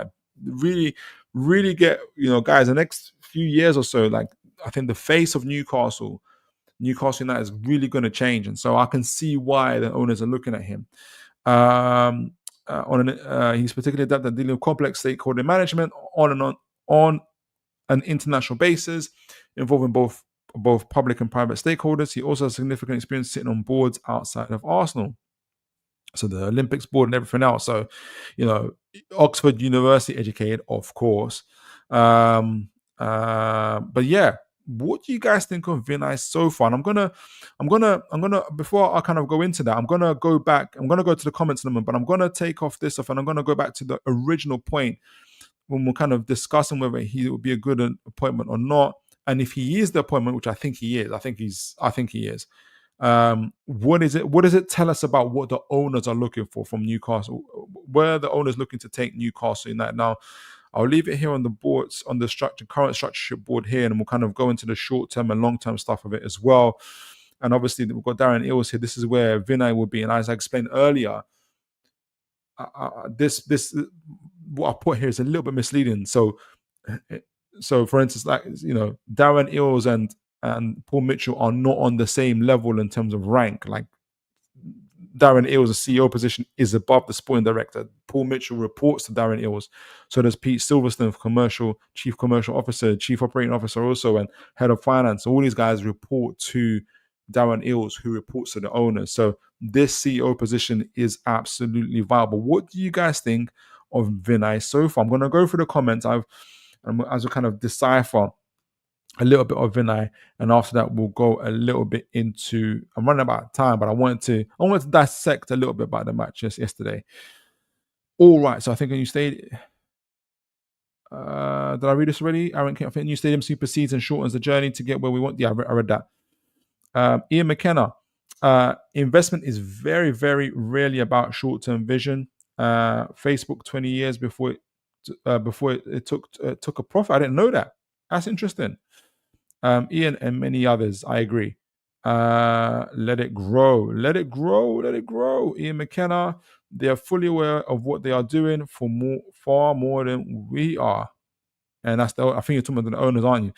Really, really get, guys, the next few years or so. I think the face of Newcastle United is really going to change, and so I can see why the owners are looking at him. He's particularly adept at dealing with complex stakeholder management on an international basis, involving both public and private stakeholders. He also has significant experience sitting on boards outside of Arsenal, so the Olympics board and everything else. So, Oxford University educated, of course. But yeah. What do you guys think of Vinai so far? And I'm gonna before I kind of go into that, I'm gonna go back. I'm gonna go to the comments in a moment, but I'm gonna take off this stuff and I'm gonna go back to the original point when we're kind of discussing whether he would be a good appointment or not, and if he is the appointment, which I think he is. I think he is. What is it? What does it tell us about what the owners are looking for from Newcastle? Where are the owners looking to take Newcastle United now? I'll leave it here on the boards, on the current structure board here, and we'll kind of go into the short term and long term stuff of it as well. And obviously, we've got Darren Eales here. This is where Vinay will be. And as I explained earlier, this what I put here is a little bit misleading. So for instance, like Darren Eales and Paul Mitchell are not on the same level in terms of rank. Like Darren Eales, the CEO position, is above the sporting director. Paul Mitchell reports to Darren Eales. So does Pete Silverstone, chief commercial officer, chief operating officer also, and head of finance. All these guys report to Darren Eales, who reports to the owner. So this CEO position is absolutely viable. What do you guys think of Vinay so far? I'm going to go through the comments. As we kind of decipher a little bit of Vinay, and after that we'll go a little bit into. I'm running out of time, but I wanted to dissect a little bit about the match yesterday. All right, so I think a new stadium. Did I read this already? Aaron, I think a new stadium supersedes and shortens the journey to get where we want. Yeah, I read that. Ian McKenna. Investment is very, very rarely about short-term vision. Facebook 20 years before it took a profit. I didn't know that. That's interesting. Ian and many others, I agree. Let it grow. Ian McKenna, they are fully aware of what they are doing for far more than we are. And I think you're talking about the owners, aren't you?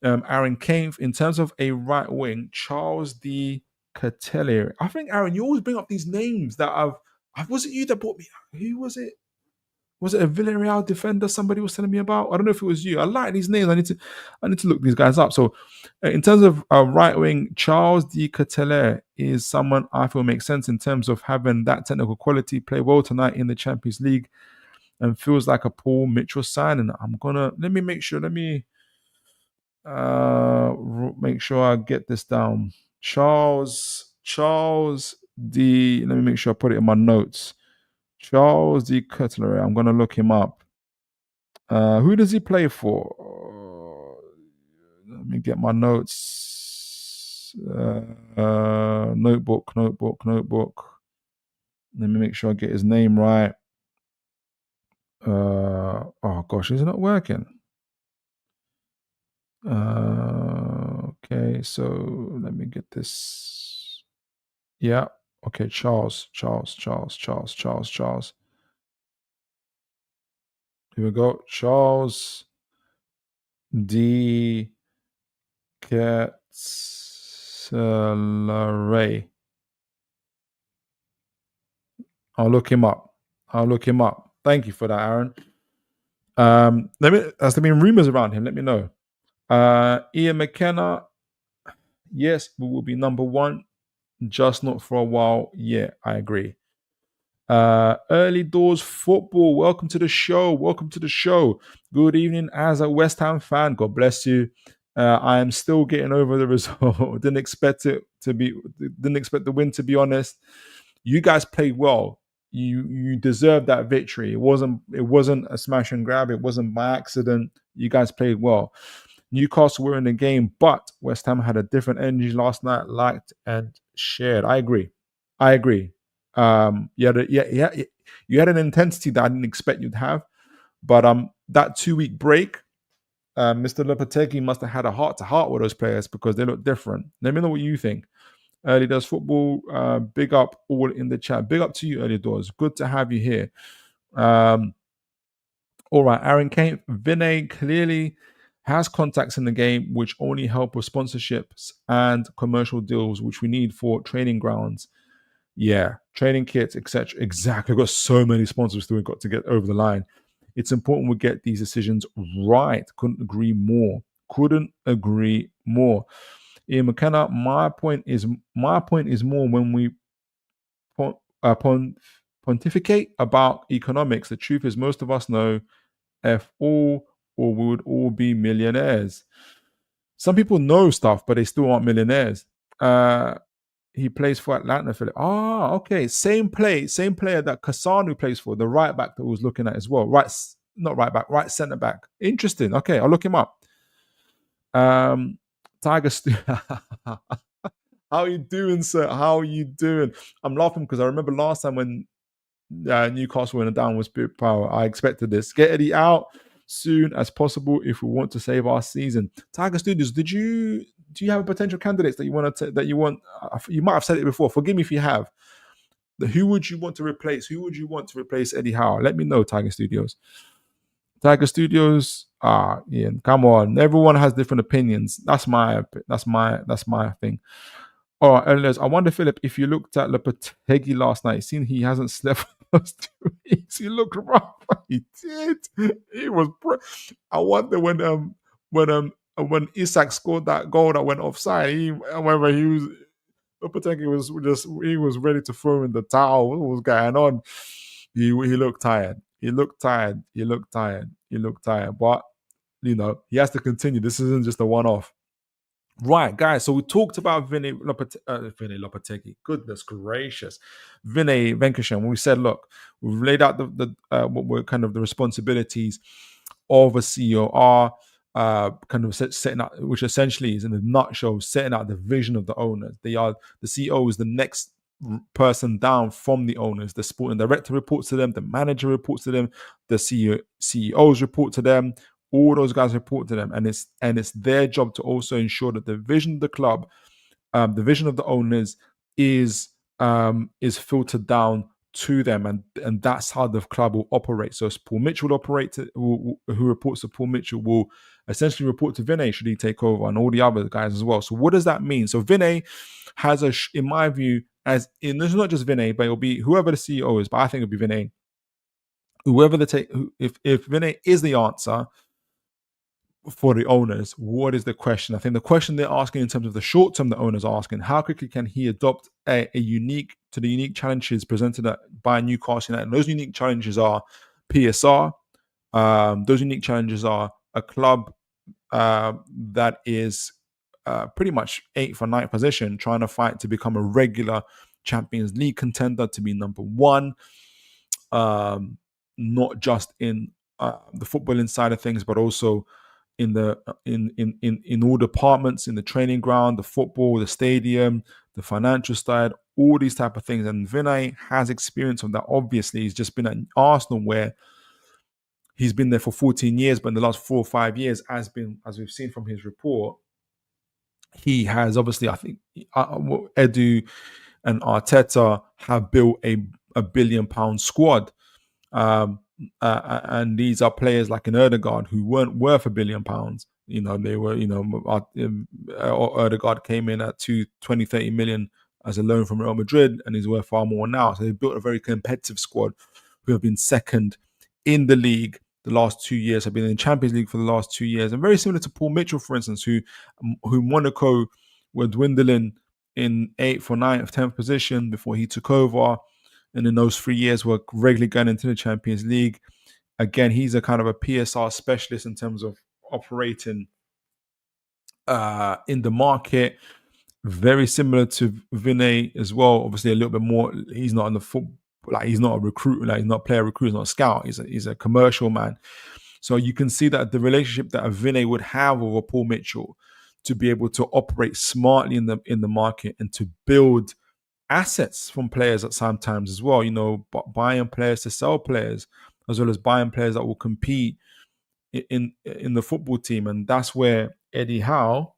Aaron Kane, in terms of a right wing, Charles D. Catellier. I think, Aaron, you always bring up these names that was it you that brought me? Who was it? Was it a Villarreal defender somebody was telling me about? I don't know if it was you. I like these names. I need to look these guys up. So, in terms of right wing, Charles D. Catellier is someone I feel makes sense in terms of having that technical quality, play well tonight in the Champions League, and feels like a Paul Mitchell signing. Let me make sure I get this down. Charles D. Let me make sure I put it in my notes. Charles D. Cutler. I'm going to look him up. Who does he play for? Let me get my notes. Notebook. Let me make sure I get his name right. Oh gosh, is it not working? Okay, so let me get this. Yeah. Okay, Charles. Here we go. Charles D. Catellier. I'll look him up. Thank you for that, Aaron. Has there been rumors around him? Let me know. Ian McKenna. Yes, we will be number one, just not for a while. Yeah, I agree. Early doors football. Welcome to the show. Good evening. As a West Ham fan, God bless you. I am still getting over the result. Didn't expect the win, to be honest. You guys played well. You deserved that victory. It wasn't a smash and grab. It wasn't by accident. You guys played well. Newcastle were in the game, but West Ham had a different energy last night, liked and shared. I agree. You had an intensity that I didn't expect you'd have, but that 2-week break, Mr. Lopetegui must have had a heart-to-heart with those players because they look different. Let me know what you think. Early Doors Football, big up all in the chat. Big up to you, Early Doors. Good to have you here. All right, Aaron Kane. Vinay clearly has contacts in the game, which only help with sponsorships and commercial deals, which we need for training grounds. Yeah, training kits, etc. Exactly. I've got so many sponsors that we've got to get over the line. It's important we get these decisions right. Couldn't agree more. Ian McKenna, my point is more when we pontificate about economics. The truth is, most of us know F all, or we would all be millionaires. Some people know stuff, but they still aren't millionaires. He plays for Atlanta, Philip. Okay. Same player that Kasanu plays for, the right back that we was looking at as well. Right centre back. Interesting. Okay, I'll look him up. Tiger How you doing, sir? I'm laughing because I remember last time when Newcastle in a downward spirit power. I expected this. Get Eddie out soon as possible if we want to save our season. Tiger Studios, do you have potential candidates that you want to that you want? You might have said it before. Forgive me if you have. Who would you want to replace? Who would you want to replace Eddie Howe? Let me know, Tiger Studios. Tiger Studios, Ian, come on. Everyone has different opinions. That's my thing. Oh, Elias, I wonder, Philip, if you looked at Lopetegui last night, seen he hasn't slept for the last 2 weeks. He looked rough. He did. He was. I wonder when Isak scored that goal that went offside. Whether he was Lopetegui was ready to throw in the towel. What was going on? He looked tired. He looked tired. He looked tired. He looked tired. But he has to continue. This isn't just a one-off. Right, guys. So we talked about Vinai Lopetegui. Goodness gracious, Vinai Venkatesham. We said, look, we've laid out the what were kind of the responsibilities of a CEO are kind of setting out, which essentially is in a nutshell setting out the vision of the owners. The CEO is the next person down from the owners. The sporting director reports to them. The manager reports to them. The CEOs report to them. All those guys report to them, and it's their job to also ensure that the vision of the club, the vision of the owners, is filtered down to them, and that's how the club will operate. So Paul Mitchell who reports to Paul Mitchell will essentially report to Vinai should he take over, and all the other guys as well. So what does that mean? So Vinai has in my view, it's not just Vinai, but it'll be whoever the CEO is. But I think it'll be Vinai. Whoever if Vinai is the answer for the owners, what is the question? I think the question they're asking in terms of the short term, the owners are asking, how quickly can he adopt the unique challenges presented by Newcastle United? And those unique challenges are PSR. Those unique challenges are a club that is pretty much 8th or 9th position, trying to fight to become a regular Champions League contender, to be number one, not just in the footballing side of things, but also in all departments, in the training ground, the football, the stadium, the financial side, all these type of things. And Vinai has experience of that. Obviously, he's just been at Arsenal where he's been there for 14 years, but in the last 4 or 5 years, as we've seen from his report, he has obviously, I think, Edu and Arteta have built a £1 billion squad. And these are players like an Erdegaard who weren't worth £1 billion. They were, Erdegaard came in at 20-30 million as a loan from Real Madrid, and he's worth far more now. So they built a very competitive squad who have been second in the league the last 2 years, have been in the Champions League for the last 2 years, and very similar to Paul Mitchell, for instance, who Monaco were dwindling in 8th or 9th, 10th position before he took over. And in those 3 years, we're regularly going into the Champions League. Again, he's a kind of a PSR specialist in terms of operating in the market. Very similar to Vinai as well. Obviously, a little bit more. He's not in the football. Like, he's not a recruit. Like, he's not a player recruit. He's not a scout. He's a commercial man. So you can see that the relationship that a Vinai would have with a Paul Mitchell to be able to operate smartly in the market and to build assets from players at sometimes as well, buying players to sell players, as well as buying players that will compete in the football team. And that's where Eddie Howe,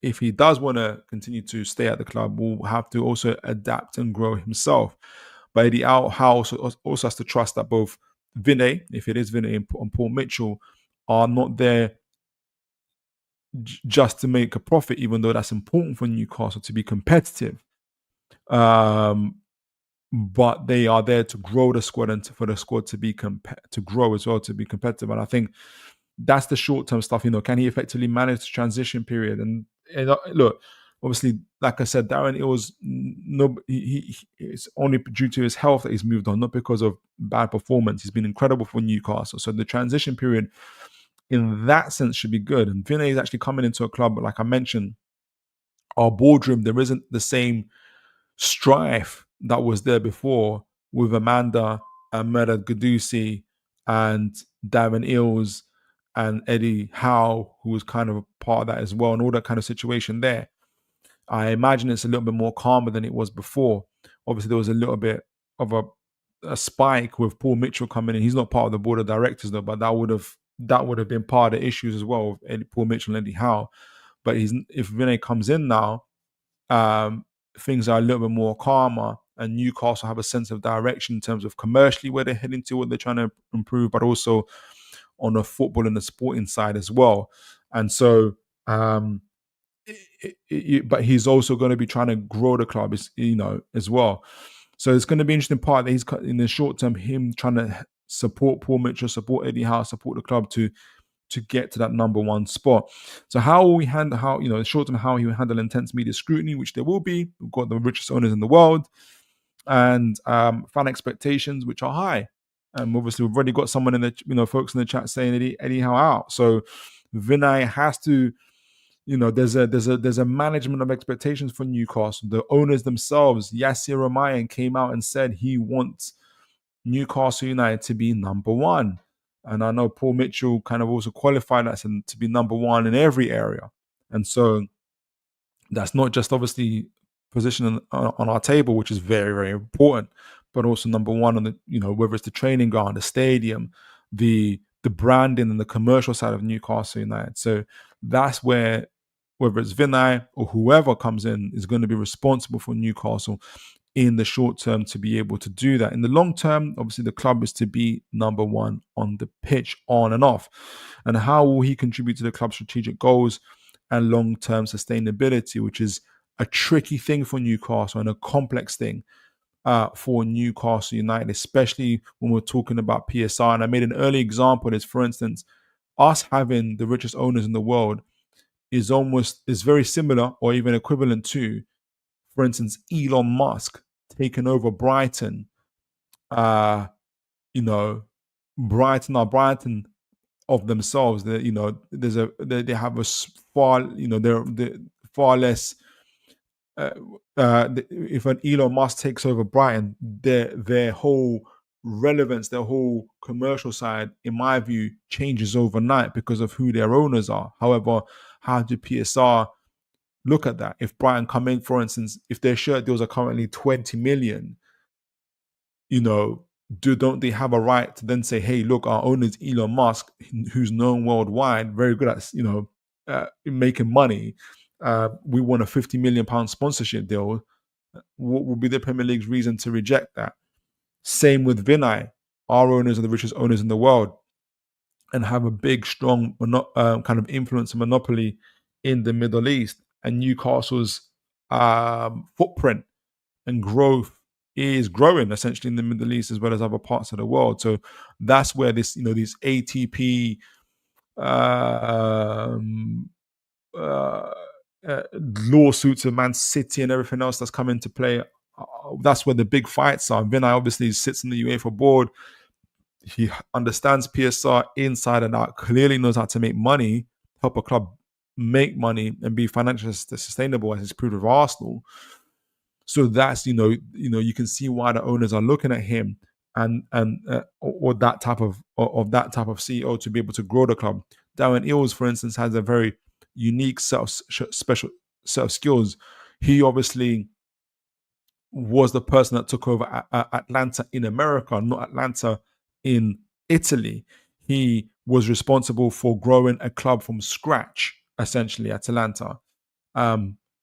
if he does want to continue to stay at the club, will have to also adapt and grow himself. But Eddie Howe also has to trust that both Vinai, if it is Vinai, and Paul Mitchell are not there just to make a profit, even though that's important for Newcastle to be competitive. But they are there to grow the squad and for the squad to be to grow as well, to be competitive. And I think that's the short-term stuff. Can he effectively manage the transition period? And look, obviously, like I said, Darren, it was it's only due to his health that he's moved on, not because of bad performance. He's been incredible for Newcastle. So the transition period, in that sense, should be good. And Vinai is actually coming into a club, like I mentioned, our boardroom, there isn't the same strife that was there before with Amanda and Mehrdad Gadusi and Darren Eales and Eddie Howe, who was kind of a part of that as well, and all that kind of situation there. I imagine it's a little bit more calmer than it was before. Obviously, there was a little bit of a a spike with Paul Mitchell coming in. He's not part of the board of directors though, but that would have been part of the issues as well with Paul Mitchell and Eddie Howe. But if Vinay comes in now, um, things are a little bit more calmer, and Newcastle have a sense of direction in terms of commercially where they're heading to, what they're trying to improve, but also on the football and the sporting side as well. And so, but he's also going to be trying to grow the club, as well. So it's going to be an interesting part that he's in the short term, him trying to support Paul Mitchell, support Eddie Howe, support the club to get to that number one spot. So how will we handle the short term, how he will handle intense media scrutiny, which there will be. We've got the richest owners in the world, and fan expectations, which are high. Obviously, we've already got someone in the folks in the chat saying Eddie Howe out. So Vinay has to, there's a management of expectations for Newcastle. The owners themselves, Yasser Ramayan, came out and said he wants Newcastle United to be number one. And I know Paul Mitchell kind of also qualified that to be number one in every area. And so that's not just obviously position on our table, which is very, very important, but also number one on the, whether it's the training ground, the stadium, the branding and the commercial side of Newcastle United. So that's where, whether it's Vinay or whoever comes in, is going to be responsible for Newcastle in the short term to be able to do that. In the long term, obviously the club is to be number one on the pitch, on and off. And how will he contribute to the club's strategic goals and long-term sustainability, which is a tricky thing for Newcastle and a complex thing for Newcastle United, especially when we're talking about PSR. And I made an early example is, for instance, us having the richest owners in the world is very similar or even equivalent to, for instance, Elon Musk taking over Brighton. Brighton of themselves. They have a far, they're far less. If an Elon Musk takes over Brighton, their whole relevance, their whole commercial side, in my view, changes overnight because of who their owners are. However, how do PSR look at that? If Brighton come in, for instance, if their shirt deals are currently 20 million, don't they have a right to then say, hey, look, our owner is Elon Musk, who's known worldwide, very good at making money. We want a £50 million sponsorship deal. What would be the Premier League's reason to reject that? Same with Vinay. Our owners are the richest owners in the world and have a big, strong kind of influence and monopoly in the Middle East. And Newcastle's footprint and growth is growing essentially in the Middle East as well as other parts of the world. So that's where these ATP lawsuits of Man City and everything else that's come into play, that's where the big fights are. Vinay obviously sits in the UEFA board. He understands PSR inside and out, clearly knows how to make money, help a club make money and be financially sustainable, as he's proved with Arsenal. So that's, you can see why the owners are looking at him or that type of CEO to be able to grow the club. Darren Eales, for instance, has a very unique special set of skills. He obviously was the person that took over Atlanta in America, not Atlanta in Italy. He was responsible for growing a club from scratch, essentially, Atalanta,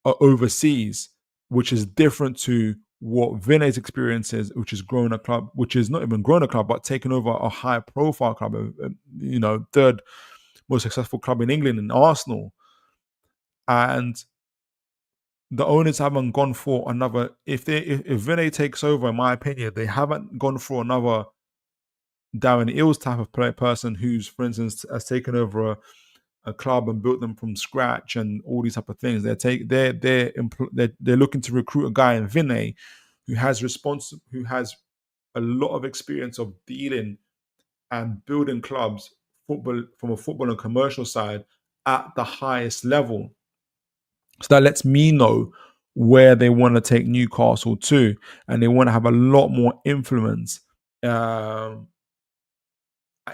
overseas, which is different to what Vinay's experience is, which is growing a club, which is not even growing a club, but taking over a high-profile club, third most successful club in England, in Arsenal. And the owners haven't gone for another. If Vinay takes over, in my opinion, they haven't gone for another Darren Eales type of person who's, for instance, has taken over a club and built them from scratch and all these type of things. They're looking to recruit a guy in Vinay who has a lot of experience of dealing and building clubs, from a football and commercial side, at the highest level. So that lets me know where they want to take Newcastle to, and they want to have a lot more influence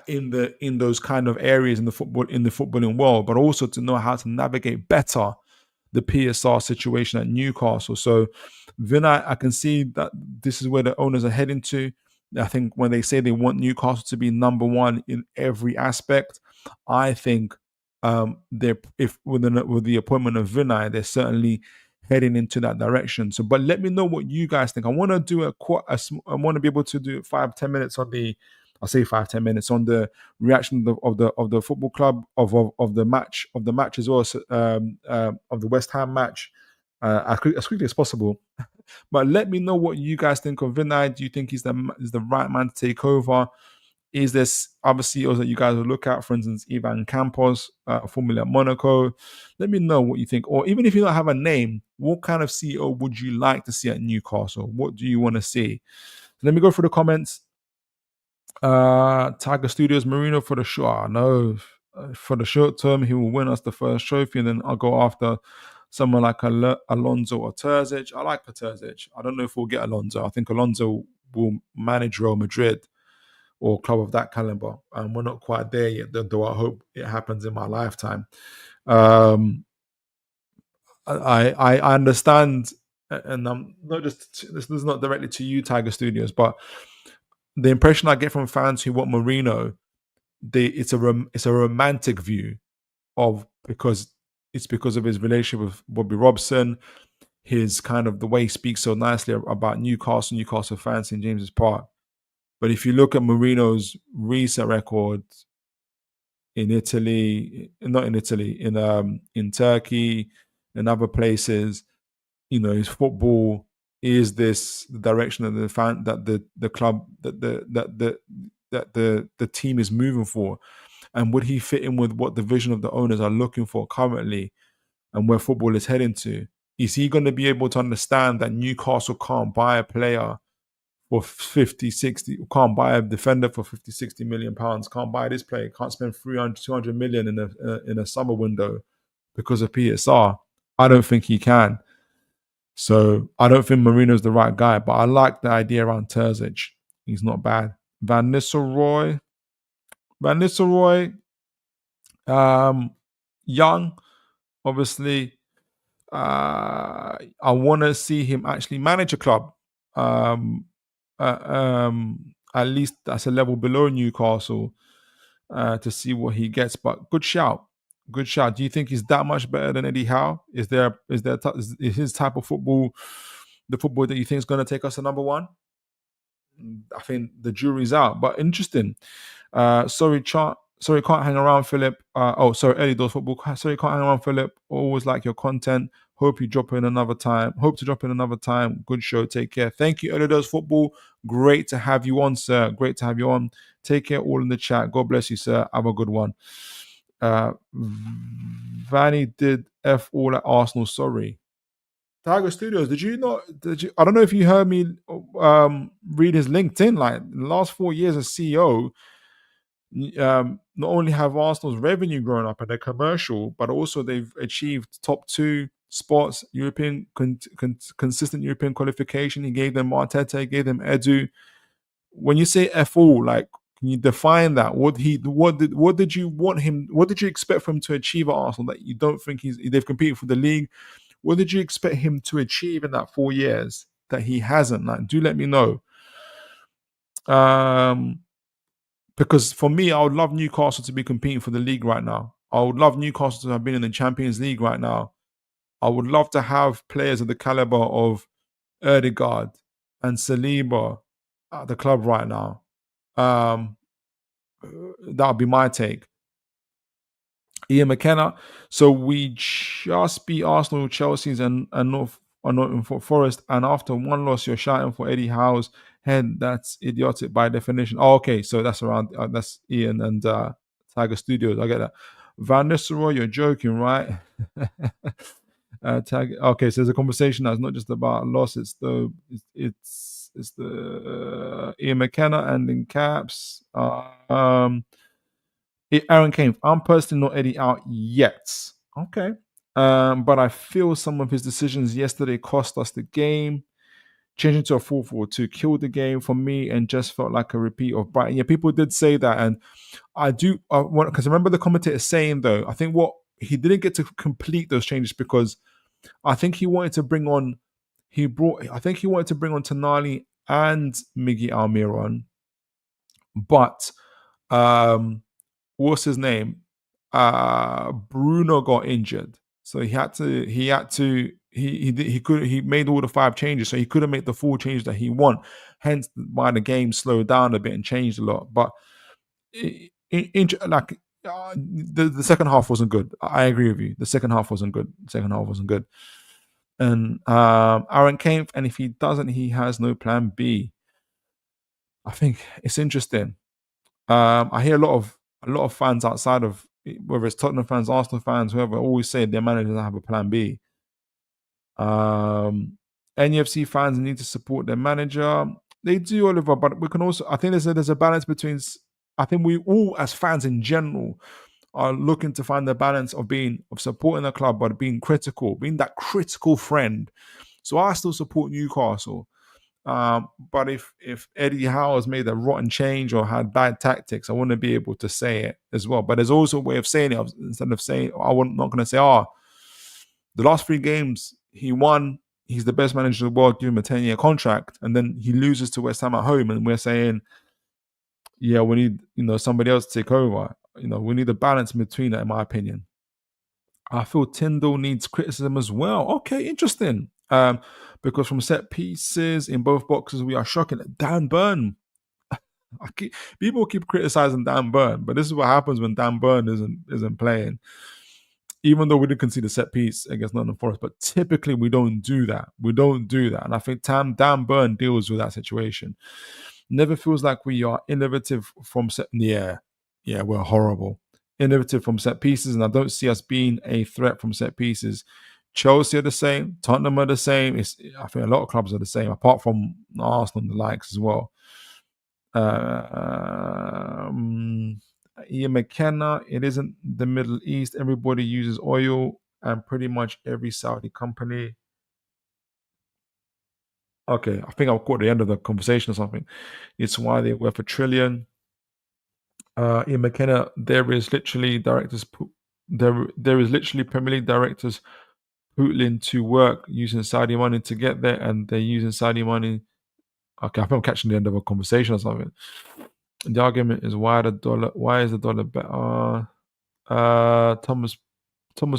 in those kind of areas in the footballing world, but also to know how to navigate better the PSR situation at Newcastle. So Vinay, I can see that this is where the owners are heading to. I think when they say they want Newcastle to be number one in every aspect, I think they're if with the appointment of Vinai, they're certainly heading into that direction. So, but let me know what you guys think. I want to do I want to be able to do 5-10 minutes on the. I'll say 5-10 minutes on the reaction of the football club of the match as well, so, of the West Ham match, as quickly as possible. But let me know what you guys think of Vinay. Do you think he's the right man to take over? Is there other CEOs that you guys will look at? For instance, Ivan Campos, formerly at Monaco. Let me know what you think. Or even if you don't have a name, what kind of CEO would you like to see at Newcastle? What do you want to see? Let me go through the comments. Tiger Studios Marino for the short. No, for the short term, he will win us the first trophy, and then I'll go after someone like Alonso or Terzic. I like Terzic. I don't know if we'll get Alonso. I think Alonso will manage Real Madrid or club of that caliber. We're not quite there yet, though I hope it happens in my lifetime. I understand, and I'm not just this is not directly to you, Tiger Studios, but the impression I get from fans who want Mourinho, it's a romantic view of because of his relationship with Bobby Robson, his kind of the way he speaks so nicely about Newcastle fans in James's Park. But if you look at Mourinho's recent record in Italy, not in Italy, in Turkey and other places, his football is this direction of the fan that the club that the team is moving for, and would he fit in with what the vision of the owners are looking for currently, and where football is heading to? Is he going to be able to understand that Newcastle can't buy a player for 50, 60, can't buy a defender for 50, 60 million pounds, can't buy this player, can't spend 300, 200 million in a summer window because of PSR? I don't think he can. So I don't think Mourinho's the right guy, but I like the idea around Terzic. He's not bad. Van Nistelrooy, young, obviously. I want to see him actually manage a club. At least that's a level below Newcastle, to see what he gets. But good shout. Good shout. Do you think he's that much better than Eddie Howe? Is his type of football the football that you think is going to take us to number one? I think the jury's out. But interesting. Sorry, can't hang around, Philip. Eddie Doors Football. Sorry, can't hang around, Philip. Always like your content. Hope to drop in another time. Good show. Take care. Thank you, Eddie Doors Football. Great to have you on, sir. Great to have you on. Take care, all in the chat. God bless you, sir. Have a good one. Vanny did F all at Arsenal. Sorry. Tiger Studios, I don't know if you heard me read his LinkedIn. Like, in the last 4 years as CEO, not only have Arsenal's revenue grown up and they're commercial, but also they've achieved top 2 spots, European consistent European qualification. He gave them Arteta, he gave them Edu. When you say F all, like, can you define that? What did you want him? What did you expect from him to achieve at Arsenal that you don't think they've competed for the league? What did you expect him to achieve in that 4 years that he hasn't? Like, do let me know. Because for me, I would love Newcastle to be competing for the league right now. I would love Newcastle to have been in the Champions League right now. I would love to have players of the caliber of Erdegaard and Saliba at the club right now. That would be my take. Ian McKenna. So we just beat Arsenal, Chelsea's, and Nottingham Forest, and after one loss, you're shouting for Eddie Howe's head. That's idiotic by definition. Oh, okay, so that's around. That's Ian and Tiger Studios. I get that. Van Nistelrooy, you're joking, right? Okay, so there's a conversation that's not just about a loss. It's the Ian McKenna and in caps. Aaron Kane, I'm personally not Eddie out yet. Okay. But I feel some of his decisions yesterday cost us the game. Changing to a 4-4-2 killed the game for me and just felt like a repeat of Brighton. Yeah, people did say that. And I do, because I remember the commentator saying, though, I think he didn't get to complete those changes because I think he wanted to bring on Tonali and Miggy Almiron, but what's his name? Bruno got injured, so he made all the 5 changes, so he couldn't make the full change that he want. Hence, why the game slowed down a bit and changed a lot. But the second half wasn't good. I agree with you. The second half wasn't good. And Aaron Kane, and if he doesn't, he has no plan B. I think it's interesting. I hear a lot of fans outside of, whether it's Tottenham fans, Arsenal fans, whoever, always say their manager doesn't have a plan B. NUFC fans need to support their manager. They do, Oliver, but we can also, I think there's a balance between, I think we all as fans in general are looking to find the balance of supporting the club, but being critical, being that critical friend. So I still support Newcastle. But if Eddie Howe has made a rotten change or had bad tactics, I want to be able to say it as well. But there's also a way of saying it. Instead of saying, I'm not going to say, the last 3 games he won, he's the best manager in the world, give him a 10-year contract, and then he loses to West Ham at home, and we're saying, yeah, we need somebody else to take over. We need a balance between that, in my opinion. I feel Tyndall needs criticism as well. Okay, interesting. Because from set pieces in both boxes, we are shocking. Dan Burn. People keep criticizing Dan Burn, but this is what happens when Dan Burn isn't playing. Even though we did concede a set piece against Nottingham Forest, but typically we don't do that. And I think Dan Burn deals with that situation. Never feels like we are innovative from set. Yeah, we're horrible. Innovative from set pieces, and I don't see us being a threat from set pieces. Chelsea are the same. Tottenham are the same. I think a lot of clubs are the same, apart from Arsenal and the likes as well. Ian McKenna, it isn't the Middle East. Everybody uses oil, and pretty much every Saudi company. Okay, I think I'll caught the end of the conversation or something. It's why they're worth $1 trillion. Ian McKenna, there is literally Premier League directors pootling to work using Saudi money to get there, and they're using Saudi money. Okay, I think I'm catching the end of a conversation or something. The argument is why is the dollar better? Thomas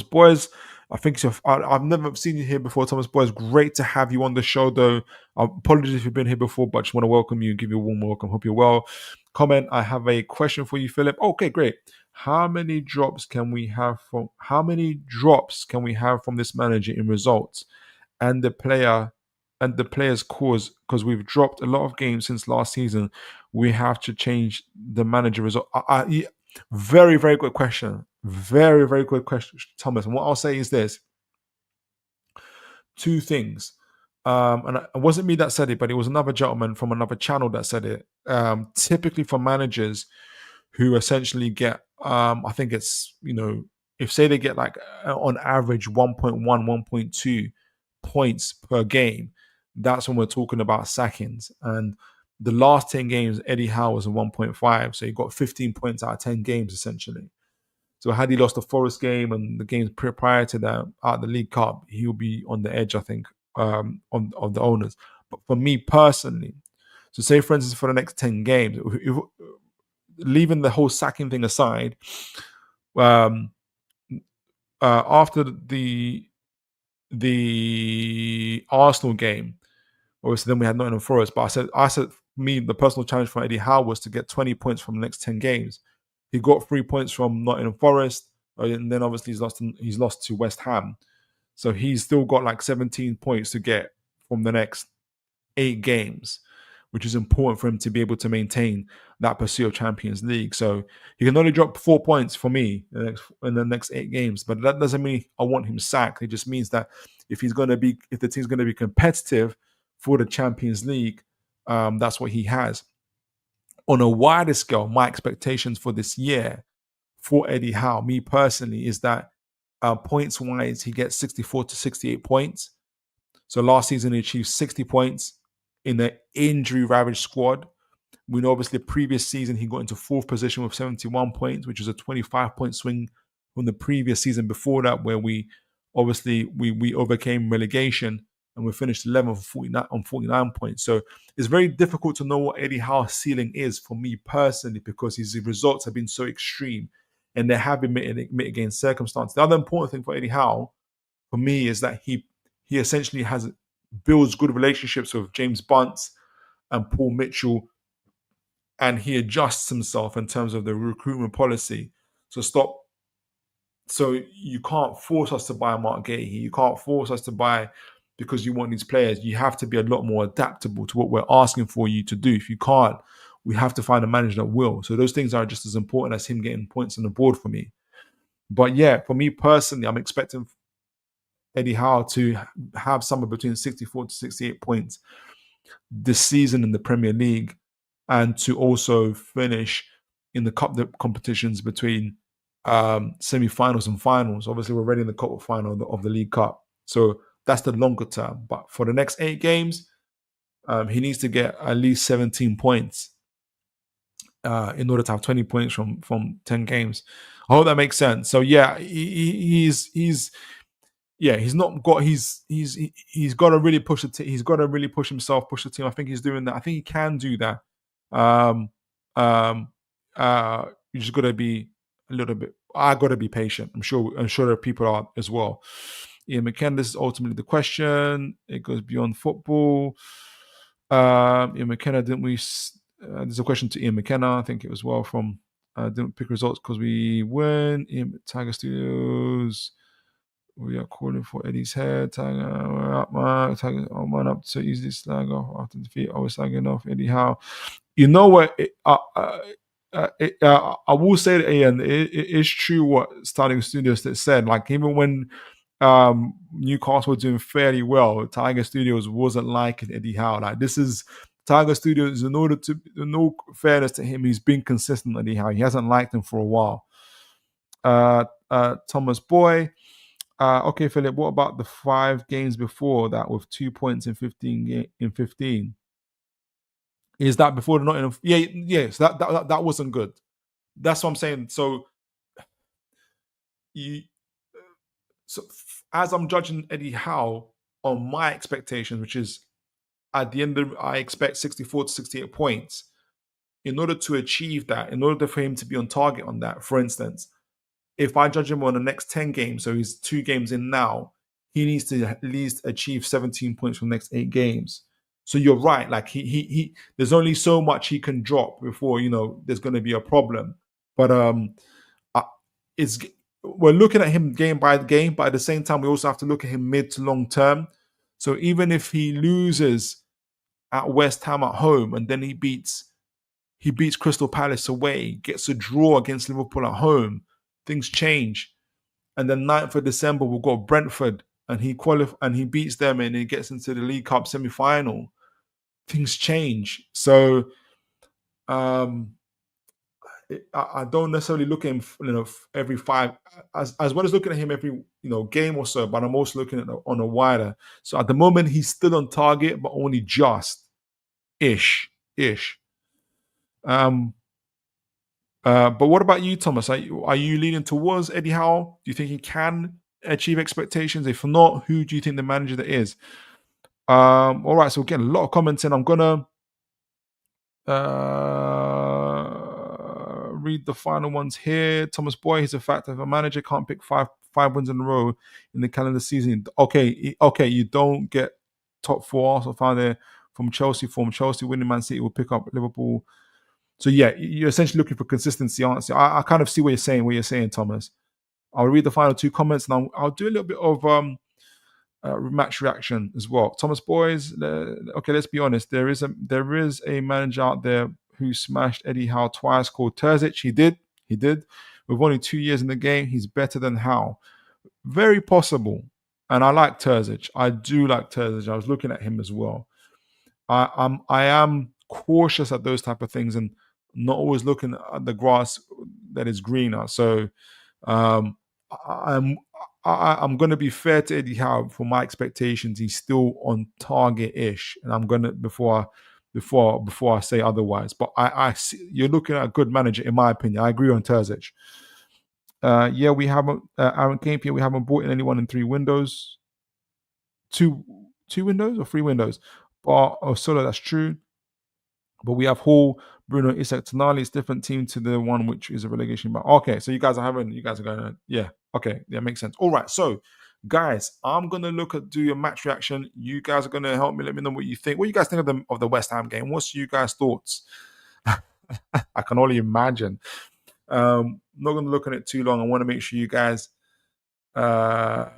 Boys, I think so. I've never seen you here before, Thomas Boys. Great to have you on the show, though. Apologies if you've been here before, but just want to welcome you, give you a warm welcome. Hope you're well. Comment, I have a question for you, Philip. Okay, great. How many drops can we have from this manager in results and the player's cause? Because we've dropped a lot of games since last season. We have to change the manager result. Very, very good question. Very, very good question, Thomas. And what I'll say is this: 2 things. And it wasn't me that said it, but it was another gentleman from another channel that said it. Typically for managers who essentially get, I think it's, if say they get like on average 1.1, 1.2 points per game, that's when we're talking about sackings. And the last 10 games, Eddie Howe was a 1.5. So he got 15 points out of 10 games, essentially. So had he lost the Forest game and the games prior to that at the League Cup, he would be on the edge, I think, on the owners. But for me personally, so say, for instance, for the next 10 games, leaving the whole sacking thing aside, after the Arsenal game, obviously then we had Nottingham Forest, but I said me, the personal challenge for Eddie Howe was to get 20 points from the next 10 games. He got 3 points from Nottingham Forest, and then obviously he's lost to West Ham. So he's still got like 17 points to get from the next 8 games, which is important for him to be able to maintain that pursuit of Champions League. So he can only drop 4 points for me in the next 8 games, but that doesn't mean I want him sacked. It just means that if the team's going to be competitive for the Champions League, that's what he has. On a wider scale, my expectations for this year for Eddie Howe, me personally, is that points-wise, he gets 64 to 68 points. So last season, he achieved 60 points in an injury-ravaged squad. We know, obviously, the previous season, he got into 4th position with 71 points, which is a 25-point swing from the previous season before that, where we overcame relegation and we finished 11th on 49 points. So it's very difficult to know what Eddie Howe's ceiling is for me personally, because his results have been so extreme and there have been mitigating circumstances. The other important thing for Eddie Howe, for me, is that he essentially builds good relationships with James Bunce and Paul Mitchell, and he adjusts himself in terms of the recruitment policy. So you can't force us to buy Mark Gahey. You can't force us to buy because you want these players. You have to be a lot more adaptable to what we're asking for you to do. If you can't, we have to find a manager that will. So those things are just as important as him getting points on the board for me. But yeah, for me personally, I'm expecting Eddie Howe to have somewhere between 64 to 68 points this season in the Premier League, and to also finish in the cup competitions between semi-finals and finals. Obviously, we're already in the quarter final of the League Cup, so that's the longer term. But for the next 8 games, he needs to get at least 17 points in order to have 20 points from 10 games. I hope that makes sense. So yeah, he's not got he's got to really push he's got to really push himself, push the team. I think he's doing that. I think he can do that. You just got to be a little bit. I got to be patient. I'm sure there people are as well. Ian McKenna, this is ultimately the question. It goes beyond football. Ian McKenna, didn't we? There's a question to Ian McKenna. I think it was well from didn't pick results because we win. Tiger Studios. We are calling for Eddie's head. Tiger, we're up, man. Tiger, oh man, up to easily slag off after defeat. Always slagging off Eddie Howe. You know what? I will say that, Ian, it is true what Starting Studios said. Like, even when Newcastle were doing fairly well, Tiger Studios wasn't liking Eddie Howe. Like, this is Tiger Studios, in no fairness to him, he's been consistent, Eddie Howe. He hasn't liked him for a while. Thomas Boy. Okay, Philip, what about the 5 games before that with 2 points in 15? Is that before the Nottingham? Yes, that wasn't good. That's what I'm saying. So as I'm judging Eddie Howe on my expectations, which is at the end of, I expect 64 to 68 points. In order to achieve that, in order for him to be on target on that, for instance, if I judge him on the next 10 games, so he's 2 games in now, he needs to at least achieve 17 points from the next 8 games. So you're right. Like he there's only so much he can drop before, there's going to be a problem. But we're looking at him game by game, but at the same time, we also have to look at him mid to long term. So even if he loses at West Ham at home and then he beats Crystal Palace away, gets a draw against Liverpool at home, things change. And then 9th of December, we'll go Brentford, and he beats them, and he gets into the League Cup semi-final. Things change. So I don't necessarily look at him, every 5, as well as looking at him every game or so, but I'm also looking at on a wider. So at the moment, he's still on target, but only just ish. But what about you, Thomas? Are you leaning towards Eddie Howe? Do you think he can achieve expectations? If not, who do you think the manager that is? All right, so again, a lot of comments in. I'm gonna read the final ones here. Thomas Boy, he's a fact if a manager can't pick five wins in a row in the calendar season. Okay, you don't get top 4 Arsenal found there from Chelsea. From Chelsea winning, Man City will pick up Liverpool. So yeah, you're essentially looking for consistency, aren't you? I kind of see what you're saying, Thomas. I'll read the final 2 comments, and I'll do a little bit of match reaction as well. Thomas Boys, okay, let's be honest. There is a manager out there who smashed Eddie Howe twice, called Terzic. He did. With only 2 years in the game, he's better than Howe. Very possible. And I like Terzic. I do like Terzic. I was looking at him as well. I am cautious at those type of things and not always looking at the grass that is greener. So I'm going to be fair to Eddie Howe. For my expectations, he's still on target-ish, and I'm going to before I say otherwise. But I see, you're looking at a good manager, in my opinion. I agree on Terzic. We haven't Aaron Campion. We haven't bought in anyone in 3 windows. 2 2 windows or 3 windows. But Solo, that's true. But we have Hall, Bruno, Isak, Tonali. It's different team to the one which is a relegation. But okay, so you guys are going, yeah, okay, yeah, makes sense. All right, so guys, I'm gonna do your match reaction. You guys are gonna help me. Let me know what you think. What you guys think of the West Ham game? What's you guys' thoughts? I can only imagine. Not gonna look at it too long. I want to make sure you guys. Uh,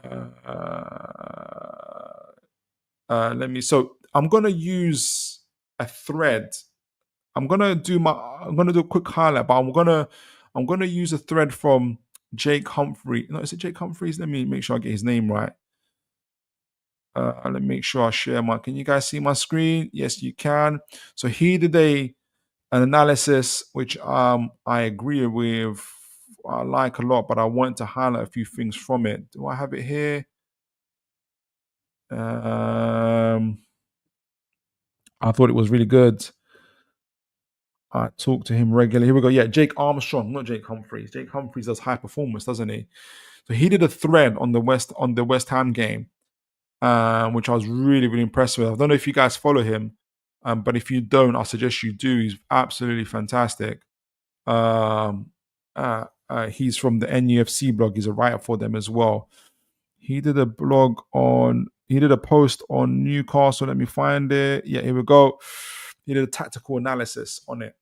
Let me. So I'm gonna use a thread. I'm gonna do a quick highlight, but I'm gonna use a thread from Jake Humphrey. No, is it Jake Humphreys? Let me make sure I get his name right. Let me make sure I share my. Can you guys see my screen? Yes, you can. So he did an analysis which I agree with. I like a lot, but I want to highlight a few things from it. Do I have it here? I thought it was really good. I talk to him regularly. Here we go. Yeah, Jake Armstrong, not Jake Humphreys. Jake Humphreys does high performance, doesn't he? So he did a thread on the West Ham game, which I was really, really impressed with. I don't know if you guys follow him, but if you don't, I suggest you do. He's absolutely fantastic. He's from the NUFC blog. He's a writer for them as well. He did a post on Newcastle. Let me find it. Yeah, here we go. He did a tactical analysis on it.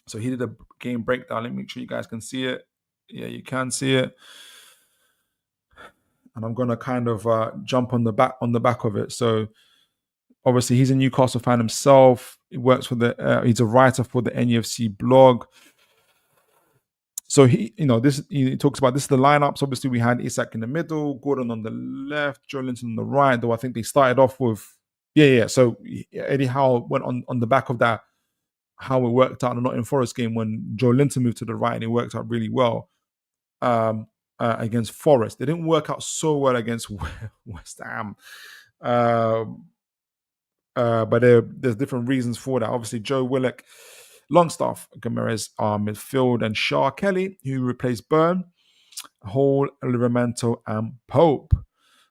So he did a game breakdown. Let me make sure you guys can see it. Yeah, you can see it. And I'm gonna kind of jump on the back of it. So obviously he's a Newcastle fan himself. He works for he's a writer for the NUFC blog. So he talks about this is the lineups. Obviously, we had Isak in the middle, Gordon on the left, Joelinton on the right. Though I think they started off with So Eddie Howe went on the back of that, how it worked out in the Nottingham Forest game when Joelinton moved to the right, and it worked out really well against Forest. It didn't work out so well against West Ham. But there's different reasons for that. Obviously, Joe Willock, Longstaff, Gamarez are midfield, and Shaw Kelly, who replaced Byrne, Hall, Livramento, and Pope.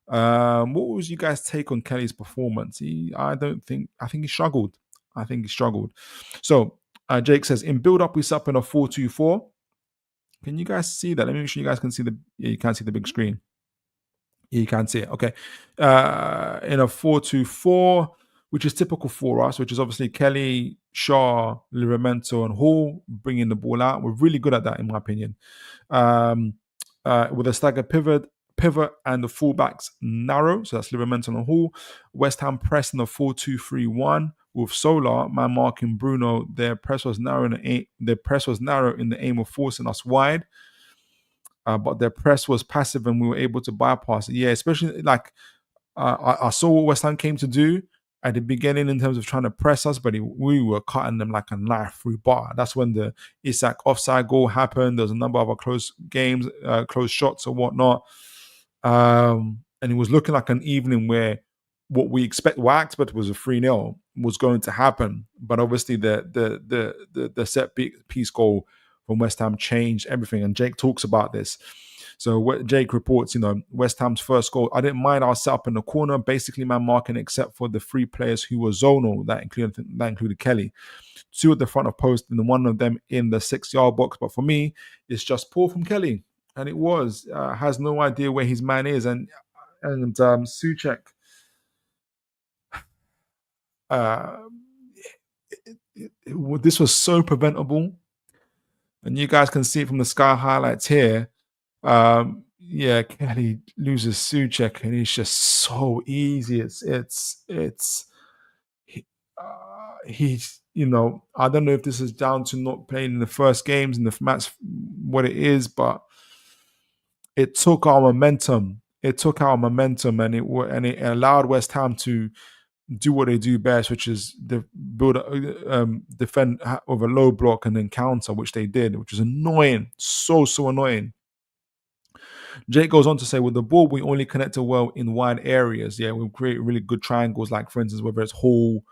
What was you guys' take on Kelly's performance? I think he struggled. So Jake says, in build-up, we set up in a 4-2-4. Can you guys see that? Let me make sure you guys can see you can see the big screen. Yeah, you can see it. Okay. In a 4-2-4, which is typical for us, which is obviously Kelly, Shaw, Livramento, and Hall bringing the ball out. We're really good at that, in my opinion. With a stagger pivot, and the fullbacks narrow, so that's Livramento and Hall. West Ham press in the 4-2-3-1 with Solar, man marking Bruno. Their press was narrow in the aim of forcing us wide. But their press was passive and we were able to bypass it. Yeah, especially like I saw what West Ham came to do at the beginning in terms of trying to press us, but we were cutting them like a knife through bar. That's when the Isak offside goal happened. There's a number of close games, close shots or whatnot. And it was looking like an evening where what I expected was a 3-0 was going to happen. But obviously the set piece goal from West Ham changed everything. And Jake talks about this. So what Jake reports, West Ham's first goal, I didn't mind our setup in the corner, basically man marking except for the 3 players who were zonal, that included Kelly. 2 at the front of post and 1 of them in the 6-yard box. But for me, it's just poor from Kelly. And it has no idea where his man is. And Souček, this was so preventable. And you guys can see it from the Sky highlights here. Kelly loses Souček, and it's just so easy. He's I don't know if this is down to not playing in the first games and the match, what it is, but it took our momentum. And it allowed West Ham to do what they do best, which is defend with a low block and then counter, which they did, which is annoying. So annoying. Jake goes on to say, with the ball, we only connected well in wide areas. Yeah, we create really good triangles, like, for instance, whether it's Hall,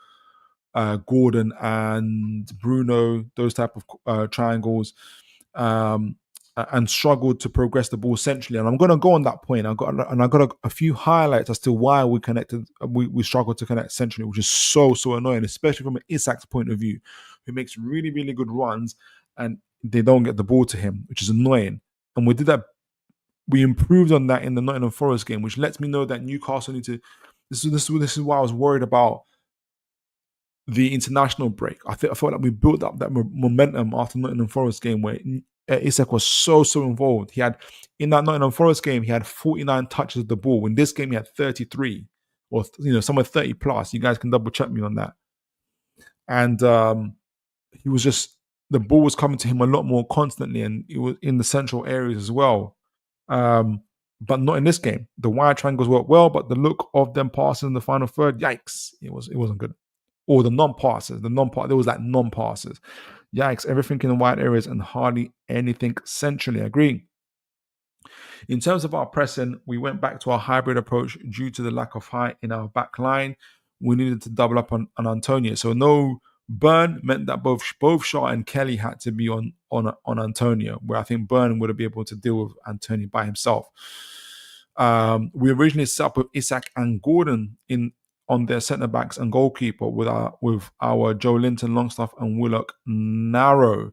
Gordon, and Bruno, those type of triangles. and struggled to progress the ball centrally. And I'm going to go on that point. I got a few highlights as to why we connected. We struggled to connect centrally, which is so annoying, especially from an Isak's point of view, who makes really really good runs and they don't get the ball to him, which is annoying. And we did that. We improved on that in the Nottingham Forest game, which lets me know that Newcastle need to. This is why I was worried about the international break. I felt like we built up that momentum after Nottingham Forest game where Isak was so involved. He had in that Nottingham Forest game he had 49 touches of the ball. In this game he had 33 or somewhere 30 plus. You guys can double check me on that. And he was just the ball was coming to him a lot more constantly, and it was in the central areas as well. But not in this game. The wide triangles worked well, but the look of them passing in the final third, yikes! It wasn't good. Or the non-passes, there was like non-passes. Yikes! Everything in the wide areas and hardly anything centrally. I agree. In terms of our pressing, we went back to our hybrid approach due to the lack of height in our back line. We needed to double up on Antonio. So no Burn meant that both Shaw and Kelly had to be on Antonio, where I think Burn would have been able to deal with Antonio by himself. We originally set up with Isak and Gordon on their centre backs and goalkeeper with our Joe Linton, Longstaff, and Willock narrow.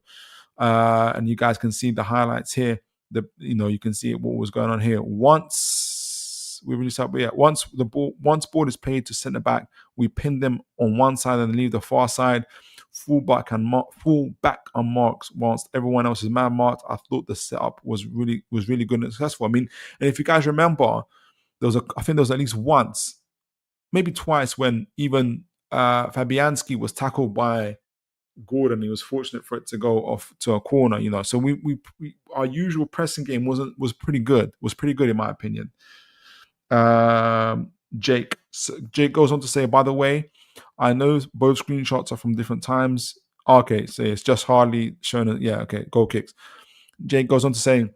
And you guys can see the highlights here. You can see what was going on here. Once ball is played to centre back, we pin them on one side and leave the far side. Full back on marks whilst everyone else is man marked. I thought the setup was really good and successful. I mean, and if you guys remember, I think there was at least once, maybe twice, when even Fabianski was tackled by Gordon. He was fortunate for it to go off to a corner, So we our usual pressing game was pretty good. Was pretty good in my opinion. Jake goes on to say, by the way, I know both screenshots are from different times. Okay, so it's just hardly showing. Yeah, okay, goal kicks. Jake goes on to say,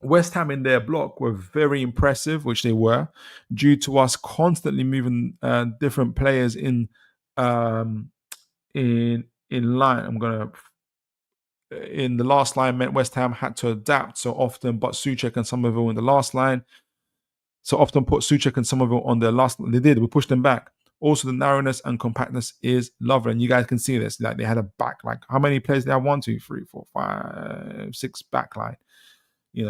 West Ham in their block were very impressive, which they were, due to us constantly moving different players in line. In the last line meant West Ham had to adapt so often, but Souček and Somerville in the last line. So often put Souček and Somerville on their last. They did. We pushed them back. Also, the narrowness and compactness is lovely, and you guys can see this. Like they had a back. Like how many players they have? 1, 2, 3, 4, 5, 6 back line. They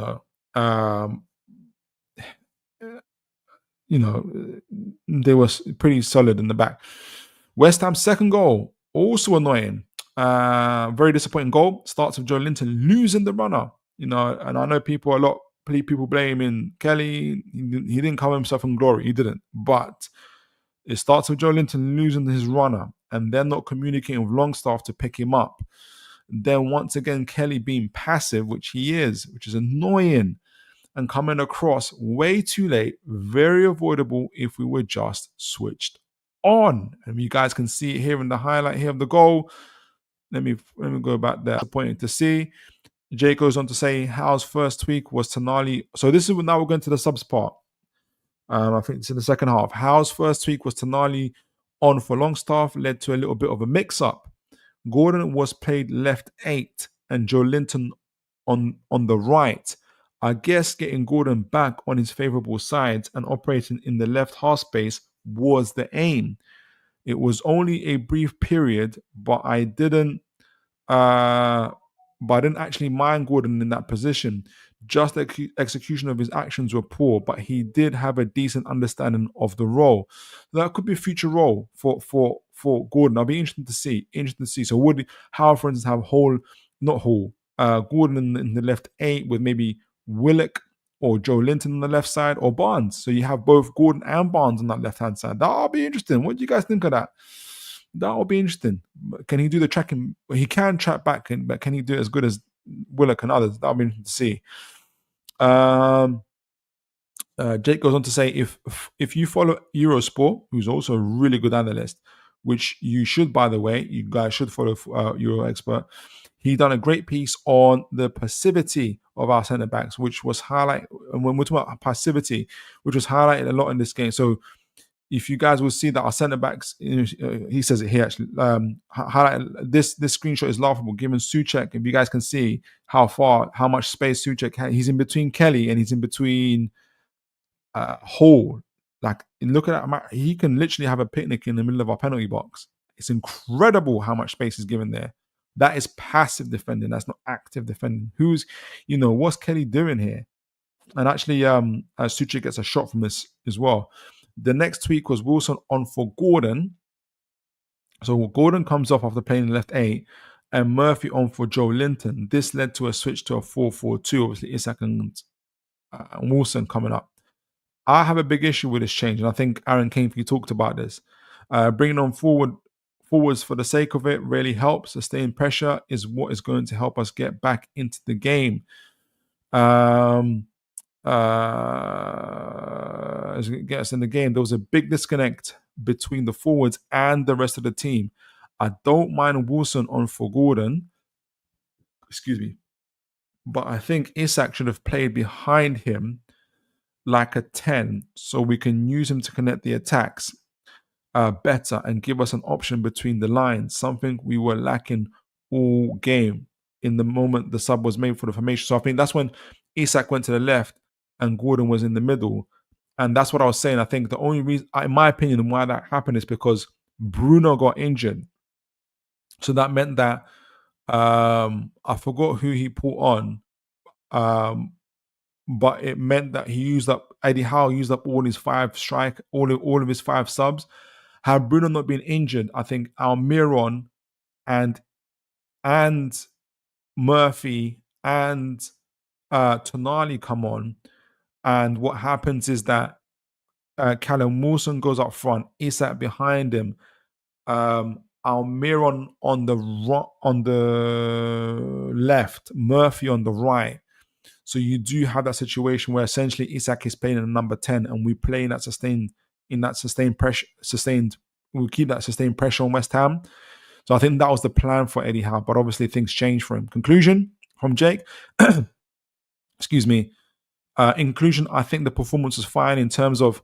were pretty solid in the back. West Ham's second goal, also annoying. Very disappointing goal. Starts with Joe Linton losing the runner. And I know people blaming Kelly. He didn't cover himself in glory. He didn't. But it starts with Joe Linton losing his runner and then not communicating with Longstaff to pick him up. Then once again, Kelly being passive, which he is, which is annoying, and coming across way too late, very avoidable if we were just switched on. And you guys can see it here in the highlight here of the goal. Let me go back there. Disappointing to see. Jay goes on to say Howe's first tweak was Tonali. So this is now we're going to the subs part. I think it's in the second half. Howe's first tweak was Tonali on for Longstaff, led to a little bit of a mix-up. Gordon was played left 8 and Joe Linton on the right. I guess getting Gordon back on his favourable sides and operating in the left half space was the aim. It was only a brief period, but I didn't actually mind Gordon in that position. Just the execution of his actions were poor, but he did have a decent understanding of the role. That could be a future role for Gordon. I'll be interested to see. So would Howe, for instance, have Gordon in the left 8 with maybe Willock or Joe Linton on the left side, or Barnes? So you have both Gordon and Barnes on that left-hand side. That'll be interesting. What do you guys think of that? That'll be interesting. Can he do the tracking? He can track back, but can he do it as good as Willock and others? That'll be interesting to see. Jake goes on to say, if you follow Eurosport, who's also a really good analyst, which you should, by the way, you guys should follow Euro Expert. He done a great piece on the passivity of our centre backs, which was highlighted. And when we're talking about passivity, which was highlighted a lot in this game. So if you guys will see that our centre backs, he says it here actually. Highlight this screenshot is laughable. Given Suchek, if you guys can see how much space Suchek had, he's in between Kelly and he's in between Hall. Like, look at that. He can literally have a picnic in the middle of our penalty box. It's incredible how much space is given there. That is passive defending. That's not active defending. What's Kelly doing here? And actually, Suchek gets a shot from this as well. The next tweak was Wilson on for Gordon. So Gordon comes off after playing left 8 and Murphy on for Joe Linton. This led to a switch to a 4-4-2. Obviously, Isak and Wilson coming up. I have a big issue with this change, and I think Aaron Kainfey talked about this. Bringing on forwards for the sake of it really helps. Sustained pressure is what is going to help us get back into the game. Get us in the game. There was a big disconnect between the forwards and the rest of the team. I don't mind Wilson on for Gordon. Excuse me. But I think Isak should have played behind him like a 10 so we can use him to connect the attacks better and give us an option between the lines, something we were lacking all game in the moment the sub was made for the formation. So I think that's when Isak went to the left and Gordon was in the middle. And that's what I was saying. I think the only reason, in my opinion, why that happened is because Bruno got injured. So that meant that I forgot who he put on. But it meant that Eddie Howe used up all his 5 all of his 5 subs. Had Bruno not been injured, I think Almiron and Murphy and Tonali come on. And what happens is that Callum Wilson goes up front, Isak behind him, Almiron on the left, Murphy on the right. So you do have that situation where essentially Isak is playing in a number 10 and we play in that sustained pressure. We'll keep that sustained pressure on West Ham. So I think that was the plan for Eddie Howe, but obviously things changed for him. Conclusion from Jake. Excuse me. In conclusion, I think the performance was fine in terms of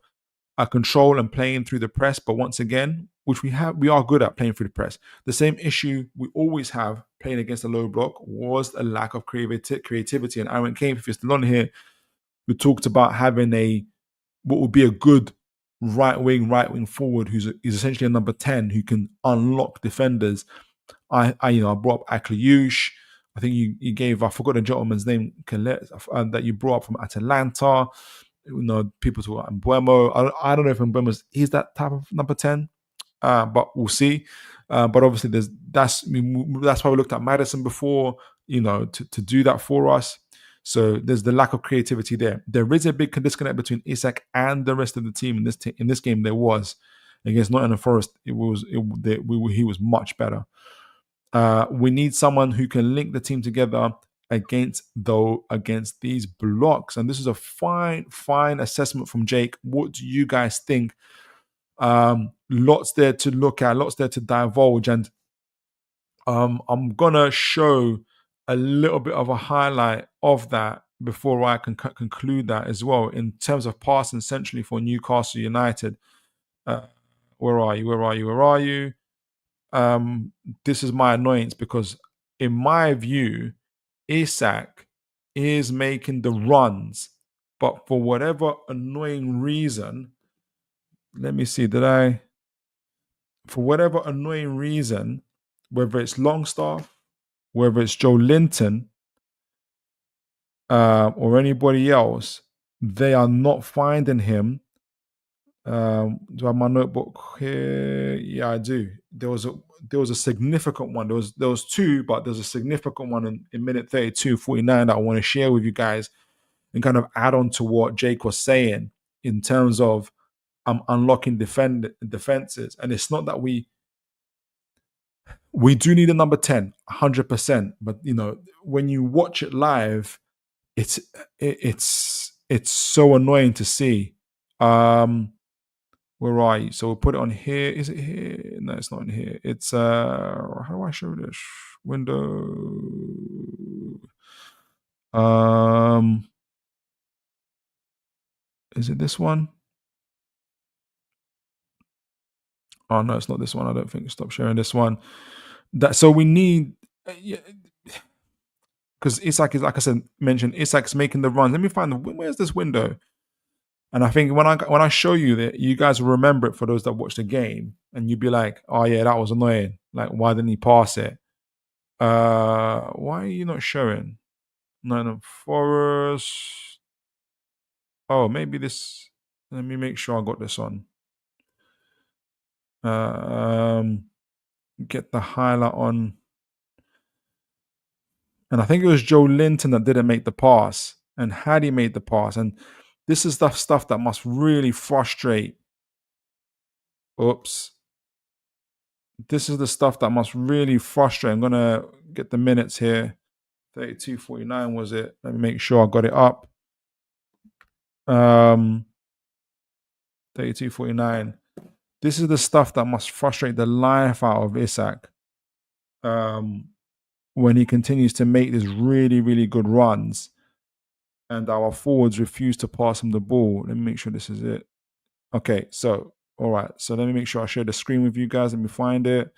control and playing through the press. But once again, which we are good at playing through the press. The same issue we always have playing against a low block was a lack of creativity. And Aaron Kane, if you're still on here, we talked about having what would be a good right wing forward who's essentially a number 10 who can unlock defenders. I brought up Akliush. I think you gave, I forgot the gentleman's name that you brought up from Atalanta. People talk about Mbuemo. I don't know if Mbuemo is that type of number 10, but we'll see. But obviously, that's why we looked at Maddison before, to do that for us. So there's the lack of creativity there. There is a big disconnect between Isak and the rest of the team in this game. There was against Nottingham Forest. He was much better. We need someone who can link the team together against these blocks. And this is a fine assessment from Jake. What do you guys think? Lots there to look at, lots there to divulge. And I'm going to show a little bit of a highlight of that before I can conclude that as well in terms of passing centrally for Newcastle United. Where are you? This is my annoyance because in my view, Isak is making the runs, but for whatever annoying reason, let me see, for whatever annoying reason, whether it's Longstaff, whether it's Joe Linton, or anybody else, they are not finding him. Do I have my notebook here? Yeah, I do. There was a significant one. There was 2, but there's a significant one in minute 32:49 that I want to share with you guys and kind of add on to what Jake was saying in terms of unlocking defenses. And it's not that we do need a number 10, 100%. But when you watch it live, it's so annoying to see. Where are you? So we'll put it on here. Is it here? No, it's not in here. It's how do I show this? Window. Is it this one? Oh no, it's not this one. I don't think. Stop sharing this one. That so we need because Isak is, like I said, mentioned. Isak's making the runs. Let me find where's this window. And I think when I show you that, you guys will remember it for those that watch the game, and you'd be like, "Oh yeah, that was annoying. Like, why didn't he pass it? Why are you not showing? No, Forest. Oh, maybe this. Let me make sure I got this on. Um, get the highlight on, and I think it was Joe Linton that didn't make the pass, and had he made the pass, and this is the stuff that must really frustrate. Oops. This is the stuff that must really frustrate. I'm gonna get the minutes here. 32:49 was it? Let me make sure I got it up. 32:49. This is the stuff that must frustrate the life out of Isak. When he continues to make these really, really good runs, and our forwards refuse to pass him the ball. Let me make sure this is it. Okay, so all right. So let me make sure I share the screen with you guys. Let me find it.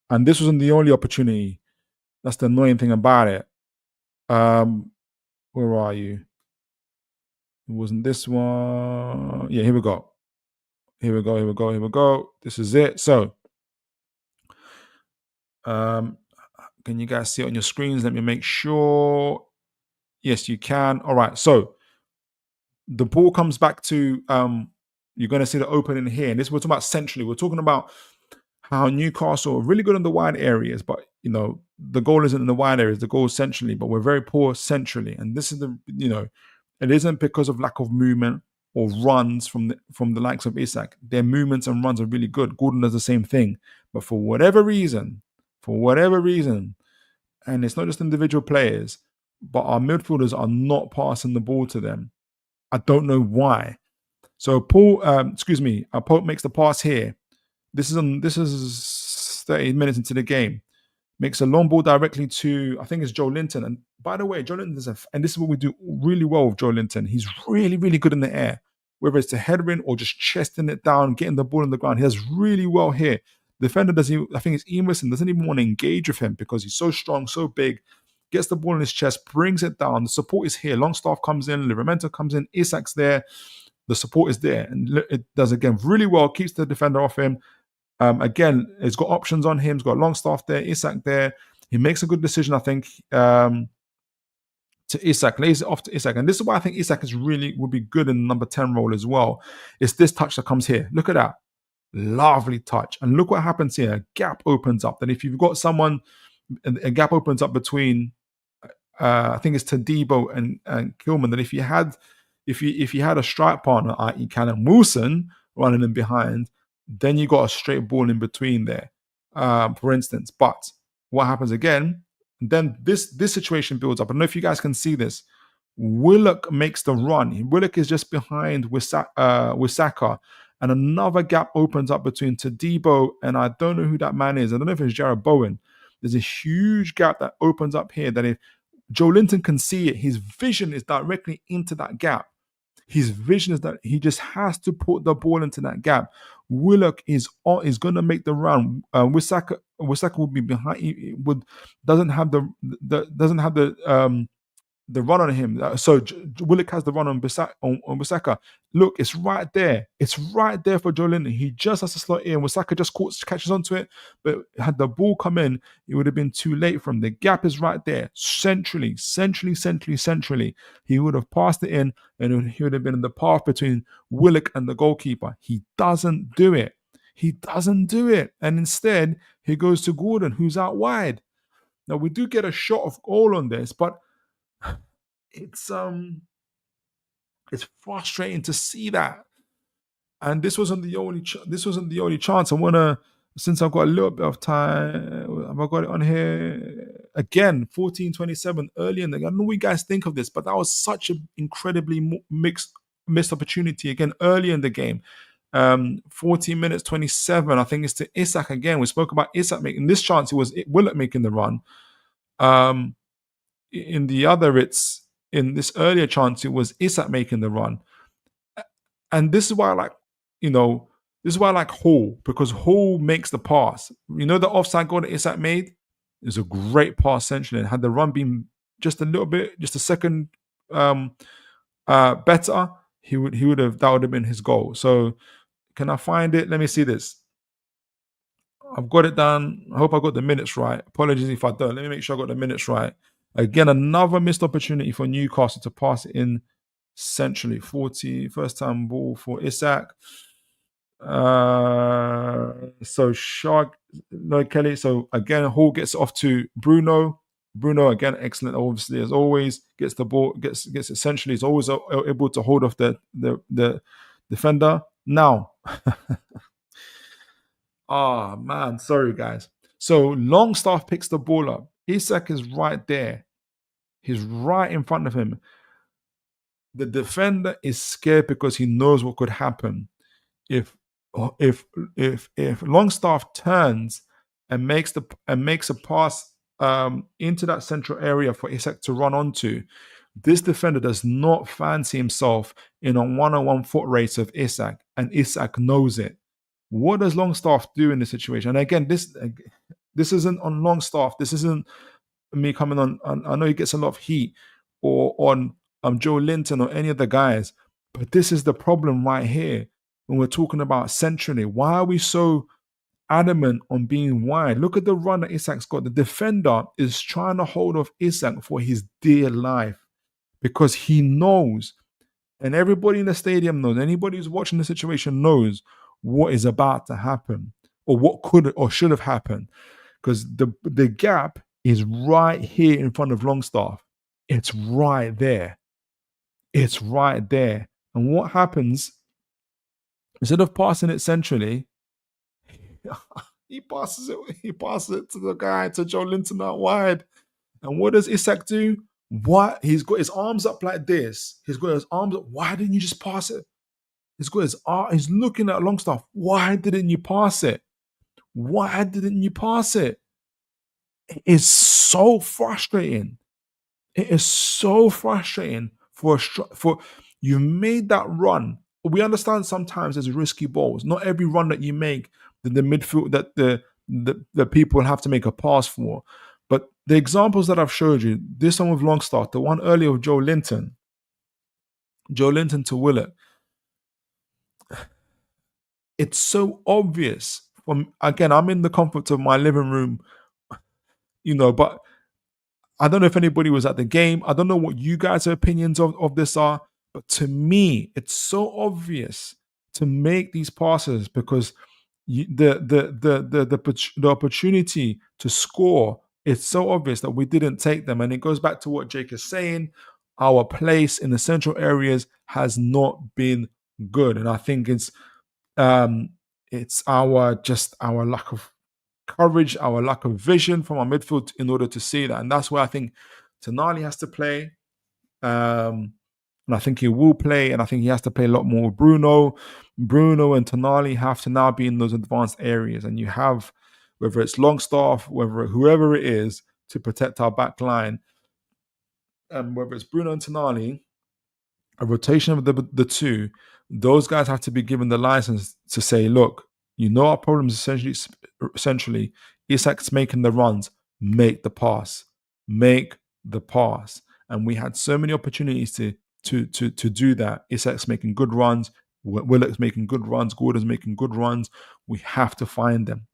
And this wasn't the only opportunity. That's the annoying thing about it. Where are you? It wasn't this one. Yeah, here we go. Here we go. This is it. So, can you guys see it on your screens? Let me make sure. Yes, you can. All right. So the ball comes back to you're going to see the opening here. And this we're talking about centrally. We're talking about how Newcastle are really good in the wide areas, but the goal isn't in the wide areas. The goal is centrally, but we're very poor centrally. And this is it isn't because of lack of movement or runs from the likes of Isak. Their movements and runs are really good. Gordon does the same thing, but for whatever reason, and it's not just individual players, but our midfielders are not passing the ball to them. I don't know why. So Pope makes the pass here. This is 30 minutes into the game. Makes a long ball directly to, I think it's Joe Linton. And by the way, Joe Linton and this is what we do really well with Joe Linton. He's really, really good in the air, whether it's the headering or just chesting it down, getting the ball on the ground. He does really well here. The defender I think it's Emerson, doesn't even want to engage with him because he's so strong, so big. Gets the ball in his chest, brings it down. The support is here. Longstaff comes in, Livramento comes in, Isak's there. The support is there. And it does, again, really well, keeps the defender off him. Again, it's got options on him. He's got Longstaff there, Isak there. He makes a good decision, I think, to Isak, lays it off to Isak. And this is why I think Isak would be good in the number 10 role as well. It's this touch that comes here. Look at that. Lovely touch. And look what happens here. A gap opens up. Then if you've got someone, a gap opens up between, I think it's Tadibo and Kilman, that if you had a strike partner, i.e. Callum Wilson, running in behind, then you got a straight ball in between there, for instance. But what happens again, then this situation builds up. I don't know if you guys can see this. Willock makes the run. Willock is just behind Wisaka, and another gap opens up between Tadibo and I don't know who that man is. I don't know if it's Jared Bowen. There's a huge gap that opens up here that if Joe Linton can see it, his vision is directly into that gap. His vision is that he just has to put the ball into that gap. Willock is going to make the run. Wisaka will be behind. Doesn't have the run on him. So Willock has the run on Wisaka. Look, it's right there. It's right there for Joe Linton. He just has to slot in. Wisaka just catches onto it, but had the ball come in, it would have been too late for him. The gap is right there, centrally. He would have passed it in, and he would have been in the path between Willock and the goalkeeper. He doesn't do it. And instead, he goes to Gordon, who's out wide. Now, we do get a shot of goal on this, but it's frustrating to see that. And this wasn't the only chance. I wanna, since I've got a little bit of time, have I got it on here again? 14:27 early in the game. I don't know what you guys think of this, but that was such an incredibly missed opportunity again early in the game. 14 minutes 27. I think it's to Isak again. We spoke about Isak making this chance. It was Willock making the run. In the other, it's in this earlier chance, it was Isak making the run. And this is why I like, you know, this is why I like Hall, because Hall makes the pass. You know, the offside goal that Isak made is a great pass essentially. And had the run been just a little bit, just a second um better, he would have that would have been his goal. So can I find it? Let me see this. I've got it down. I hope I got the minutes right. Apologies if I don't. Let me make sure I got the minutes right. Again, another missed opportunity for Newcastle to pass it in centrally. 40, first time ball for Isak. So Shark, no Kelly. So again, Hall gets off to Bruno. Bruno again, excellent. Obviously, as always, gets the ball, gets essentially is always able to hold off the defender. Now, man, sorry guys. So Longstaff picks the ball up. Isak is right there. He's right in front of him. The defender is scared because he knows what could happen if if if Longstaff turns and makes a pass into that central area for Isak to run onto. This defender does not fancy himself in a one-on-one foot race of Isak, and Isak knows it. What does Longstaff do in this situation? And again, this isn't on Longstaff. This isn't me coming on. I know he gets a lot of heat, or on Joe Linton or any of the guys, but this is the problem right here when we're talking about centrally. Why are we so adamant on being wide? Look at the run that Isak's got. The defender is trying to hold off Isak for his dear life because he knows, and everybody in the stadium knows, anybody who's watching the situation knows what is about to happen or what could or should have happened, because the gap is right here in front of Longstaff. It's right there. It's right there. And what happens, instead of passing it centrally, he passes it to the guy, to Joe Linton out wide. And what does Isak do? What? He's got his arms up like this. He's got his arms up. Why didn't you just pass it? He's got his arm, he's looking at Longstaff. Why didn't you pass it? Why didn't you pass it? It is so frustrating. It is so frustrating for you made that run. We understand sometimes there's risky balls. Not every run that you make, the midfield that the people have to make a pass for. But the examples that I've showed you, this one with Longstaff, the one earlier with Joe Linton to Willock, it's so obvious. Again, I'm in the comfort of my living room, but I don't know if anybody was at the game. I don't know what you guys' opinions of this are, but to me, it's so obvious to make these passes because the opportunity to score, it's so obvious that we didn't take them. And it goes back to what Jake is saying. Our place in the central areas has not been good. And I think it's our lack of courage, our lack of vision from our midfield in order to see that. And that's where I think Tonali has to play. And I think he will play, and I think he has to play a lot more with Bruno. Bruno and Tonali have to now be in those advanced areas, and you have, whether it's Longstaff, whoever it is, to protect our back line, and whether it's Bruno and Tonali, a rotation of the two, those guys have to be given the license to say, look, our problem is essentially Isak's making the runs, make the pass. And we had so many opportunities to do that. Isak's making good runs, Willock's making good runs, Gordon's making good runs. We have to find them.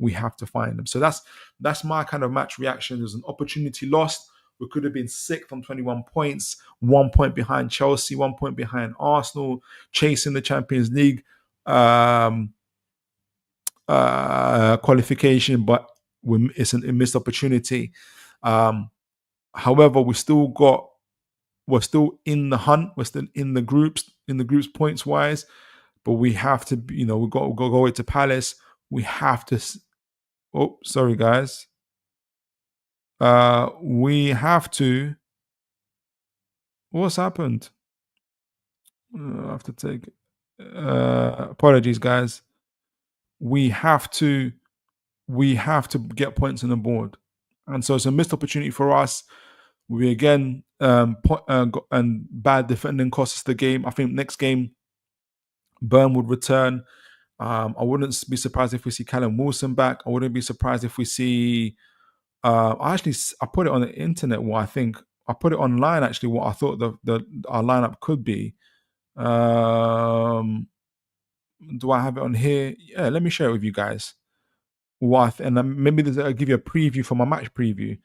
So that's my kind of match reaction. There's an opportunity lost. We could have been sixth on 21 points, 1 point behind Chelsea, 1 point behind Arsenal, chasing the Champions League qualification, but it's a missed opportunity. However, we're still in the hunt. We're still in the groups points wise, but we have to, we've got to go away to Palace. We have to. Oh, sorry, guys. We have to. What's happened? I have to take. Apologies, guys. We have to get points on the board, and so it's a missed opportunity for us. We again and bad defending cost us the game. I think next game Burn would return. I wouldn't be surprised if we see Callum Wilson back. I wouldn't be surprised if we see. I put it on the internet. What I think I put it online actually. What I thought the our lineup could be. Do I have it on here? Yeah, let me share it with you guys. And then maybe I'll give you a preview for my match preview.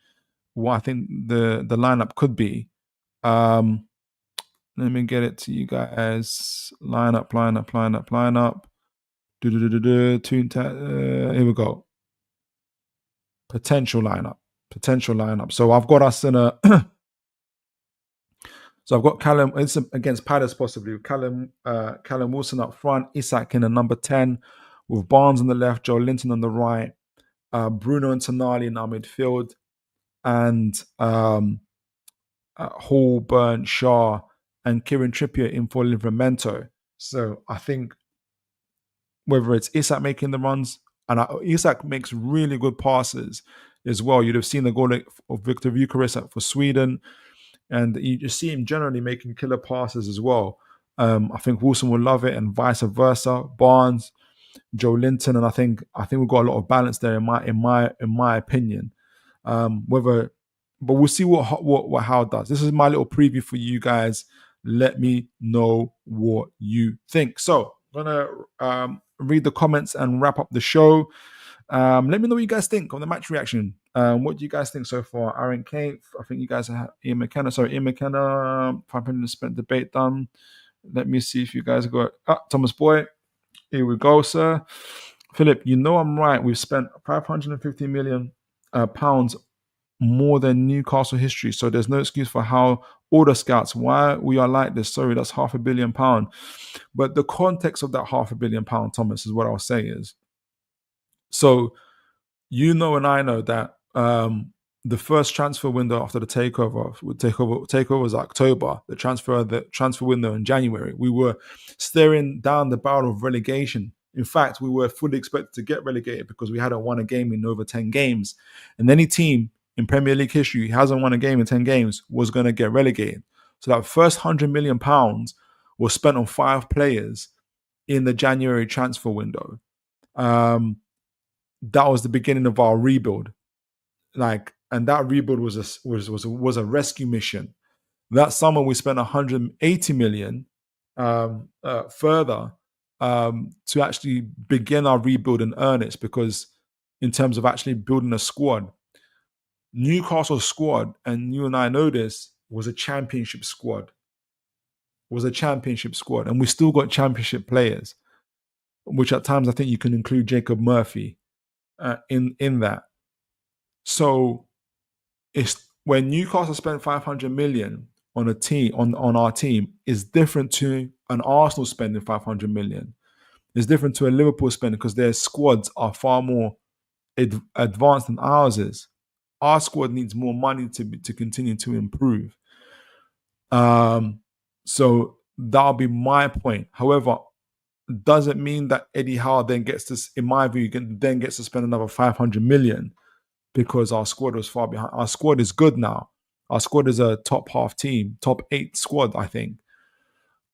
What I think the lineup could be. Um, Let me get it to you guys. Lineup. Here we go. Potential lineup. So I've got us in a. So I've got Callum. It's against Palace possibly. Callum Wilson up front. Isak in the number 10, with Barnes on the left, Joe Linton on the right, Bruno and Tonali in our midfield, and Hall, Burn, Shaw, and Kieran Trippier in for Livramento. So I think whether it's Isak making the runs, and Isak makes really good passes as well. You'd have seen the goal of Victor Gyökeres for Sweden, and you just see him generally making killer passes as well. I think Wilson will love it, and vice versa. Barnes, Joe Linton, and I think we've got a lot of balance there in my opinion. But we'll see what Howe does. This is my little preview for you guys. Let me know what you think. So I'm gonna read the comments and wrap up the show. Let me know what you guys think on the match reaction. What do you guys think so far? Aaron Kate, I think you guys have Ian McKenna. 500 spent debate done. Let me see if you guys got Thomas Boy. Here we go, sir. Philip, you know I'm right. We've spent 550 million pounds more than Newcastle history, so there's no excuse for how order scouts why we are like this. Sorry, that's £500 million. But the context of that £500 million, Thomas, is what I'll say is. So, you know, and I know that the first transfer window after the takeover was October. The transfer window in January. We were staring down the barrel of relegation. In fact, we were fully expected to get relegated because we hadn't won a game in over 10 games. And any team in Premier League history who hasn't won a game in 10 games was going to get relegated. So that first £100 million was spent on 5 players in the January transfer window. That was the beginning of our rebuild. And that rebuild was a rescue mission. That summer we spent 180 million further to actually begin our rebuild in earnest, because in terms of actually building a squad, Newcastle's squad, and you and I know this, was a championship squad. And we still got championship players, which at times I think you can include Jacob Murphy in that. So it's when Newcastle spent 500 million on a team on our team is different to an Arsenal spending 500 million. It's different to a Liverpool spending because their squads are far more advanced than ours is. Our squad needs more money to continue to improve. So that'll be my point. However, doesn't mean that Eddie Howe then gets to, in my view, then gets to spend another 500 million because our squad was far behind. Our squad is good now. Our squad is a top half team, top 8 squad, I think.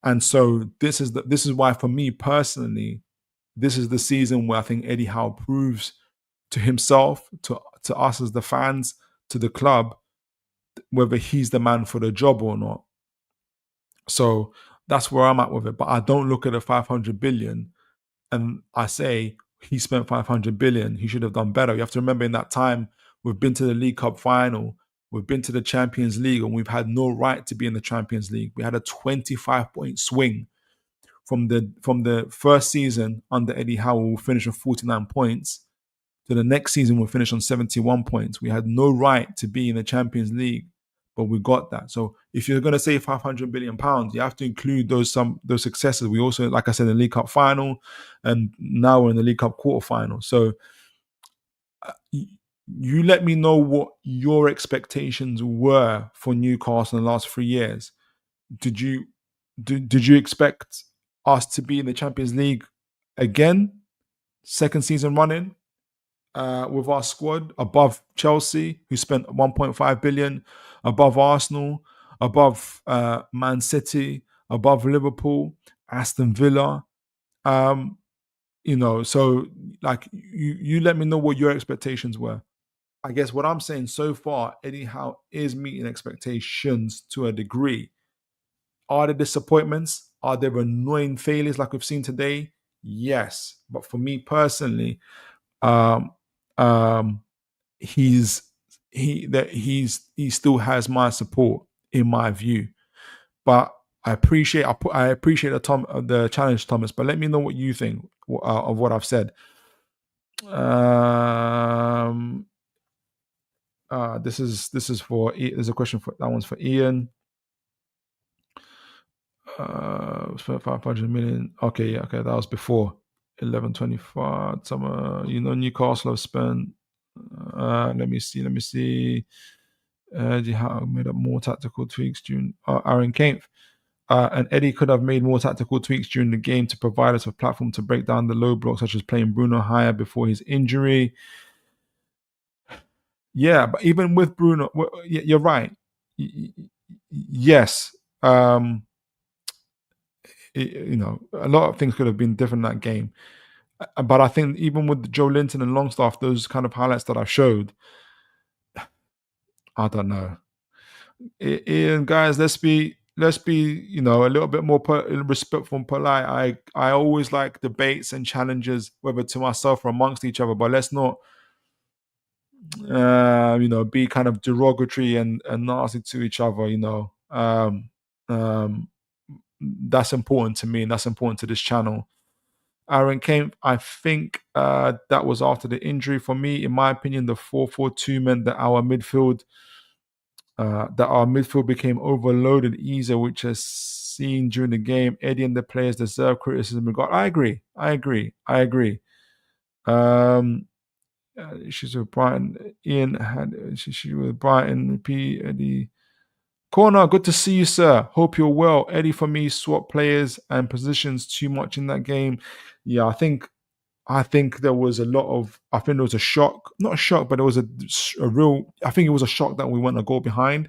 And so this is why, for me personally, this is the season where I think Eddie Howe proves to himself, to us as the fans, to the club, whether he's the man for the job or not. So that's where I'm at with it. But I don't look at the 500 billion and I say he spent 500 billion. He should have done better. You have to remember, in that time, we've been to the League Cup final. We've been to the Champions League, and we've had no right to be in the Champions League. We had a 25-point swing from the first season under Eddie Howe. We'll finish on 49 points. To the next season, we'll finish on 71 points. We had no right to be in the Champions League, but we got that. So if you're going to say 500 billion pounds, you have to include those successes. We also, like I said, in the League Cup final, and now we're in the League Cup quarterfinal. So you let me know what your expectations were for Newcastle in the last 3 years. Did you expect us to be in the Champions League again, second season running, with our squad above Chelsea, who spent 1.5 billion, above Arsenal, above Man City, above Liverpool, Aston Villa. Um, so like you let me know what your expectations were. I guess what I'm saying so far, Eddie Howe is meeting expectations to a degree. Are there disappointments? Are there annoying failures like we've seen today? Yes. But for me personally, um, um, he's he still has my support in my view. But I appreciate the challenge, Thomas. But let me know what you think of what I've said. Um, this is for there's a question for that one's for Ian. 500 million. Okay, yeah, okay, that was before 1125 summer. Newcastle have spent. Let me see. Made up more tactical tweaks during Aaron Kempf. And Eddie could have made more tactical tweaks during the game to provide us a platform to break down the low blocks, such as playing Bruno higher before his injury. Yeah, but even with Bruno, you're right. Yes, a lot of things could have been different in that game. But I think even with Joe Linton and Longstaff, those kind of highlights that I showed, I don't know. Ian, guys, let's be a little bit more respectful and polite. I always like debates and challenges, whether to myself or amongst each other, but let's not be kind of derogatory and nasty to each other. Um, that's important to me and that's important to this channel. Aaron Kemp, I think that was after the injury. For me, in my opinion, the 4-4-2 meant that our midfield became overloaded easier, which is seen during the game. Eddie and the players deserve criticism. I agree. She's with Brighton. Ian had she with Brighton. P. Eddie. Corner, good to see you, sir. Hope you're well. Eddie, for me, swapped players and positions too much in that game. Yeah, I think there was a lot of. I think there was a shock, not a shock, but it was a real. I think it was a shock that we went a goal behind,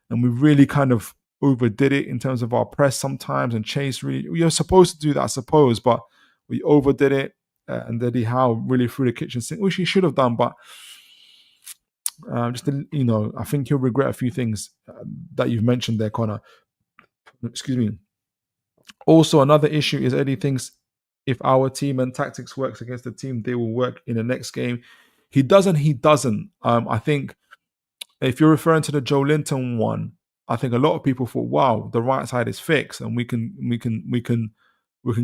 and we really kind of overdid it in terms of our press sometimes and chase. Really, you're supposed to do that, I suppose, but we overdid it, and Eddie Howe really threw the kitchen sink, which he should have done, but. I think you'll regret a few things that you've mentioned there, Connor. Excuse me. Also, another issue is Eddie thinks if our team and tactics works against the team, they will work in the next game. He doesn't. I think if you're referring to the Joe Linton one, I think a lot of people thought, "Wow, the right side is fixed, and we can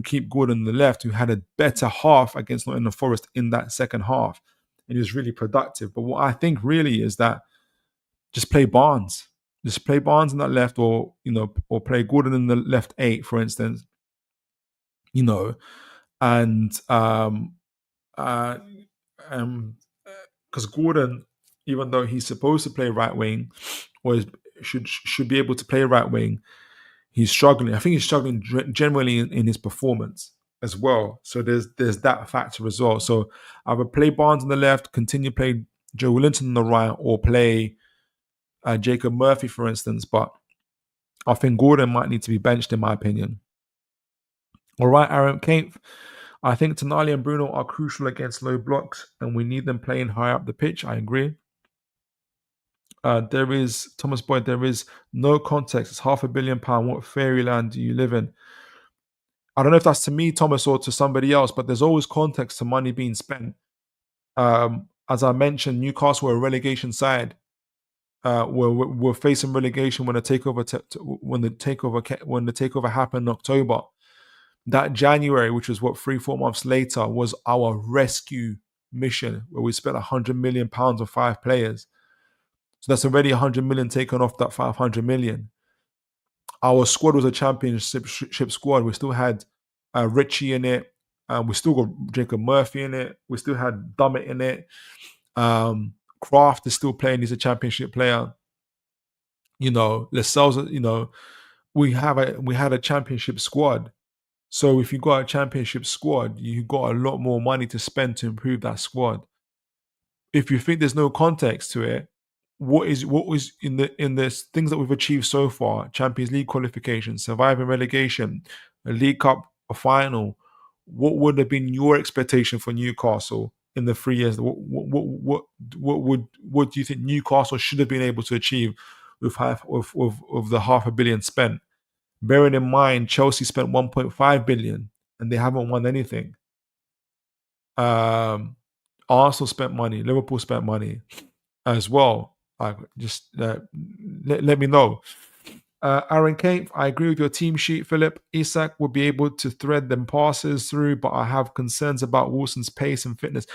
keep Gordon on the left, who had a better half against Nottingham Forest in that second half, and he was really productive." But what I think really is that just play Barnes. Just play Barnes in that left, or play Gordon in the left 8, for instance. And because Gordon, even though he's supposed to play right wing, or should be able to play right wing, he's struggling. I think he's struggling generally in his performance as well. So there's that factor as well. So either play Barnes on the left, continue play Joe Linton on the right, or play Jacob Murphy, for instance. But I think Gordon might need to be benched, in my opinion. All right, Aaron Kempf. I think Tonali and Bruno are crucial against low blocks, and we need them playing high up the pitch. I agree. There is Thomas Boyd. There is no context. It's £500 million. What fairyland do you live in? I don't know if that's to me, Thomas, or to somebody else, but there's always context to money being spent. As I mentioned, Newcastle were a relegation side. We're facing relegation when the takeover happened in October. That January, which was 3-4 months later, was our rescue mission, where we spent £100 million on 5 players. So that's already 100 million taken off that 500 million. Our squad was a championship squad. We still had Richie in it. We still got Jacob Murphy in it. We still had Dummett in it. Kraft is still playing. He's a championship player. Lascelles, we had a championship squad. So if you got a championship squad, you got a lot more money to spend to improve that squad. If you think there's no context to it, what was in this things that we've achieved so far: Champions League qualification, surviving relegation, a League Cup, a final. What would have been your expectation for Newcastle in the 3 years? What do you think Newcastle should have been able to achieve with of the half a billion spent? Bearing in mind Chelsea spent 1.5 billion and they haven't won anything. Um, Arsenal spent money, Liverpool spent money as well. Just let me know. Aaron Kane, I agree with your team sheet, Philip. Isak will be able to thread them passes through, but I have concerns about Wilson's pace and fitness.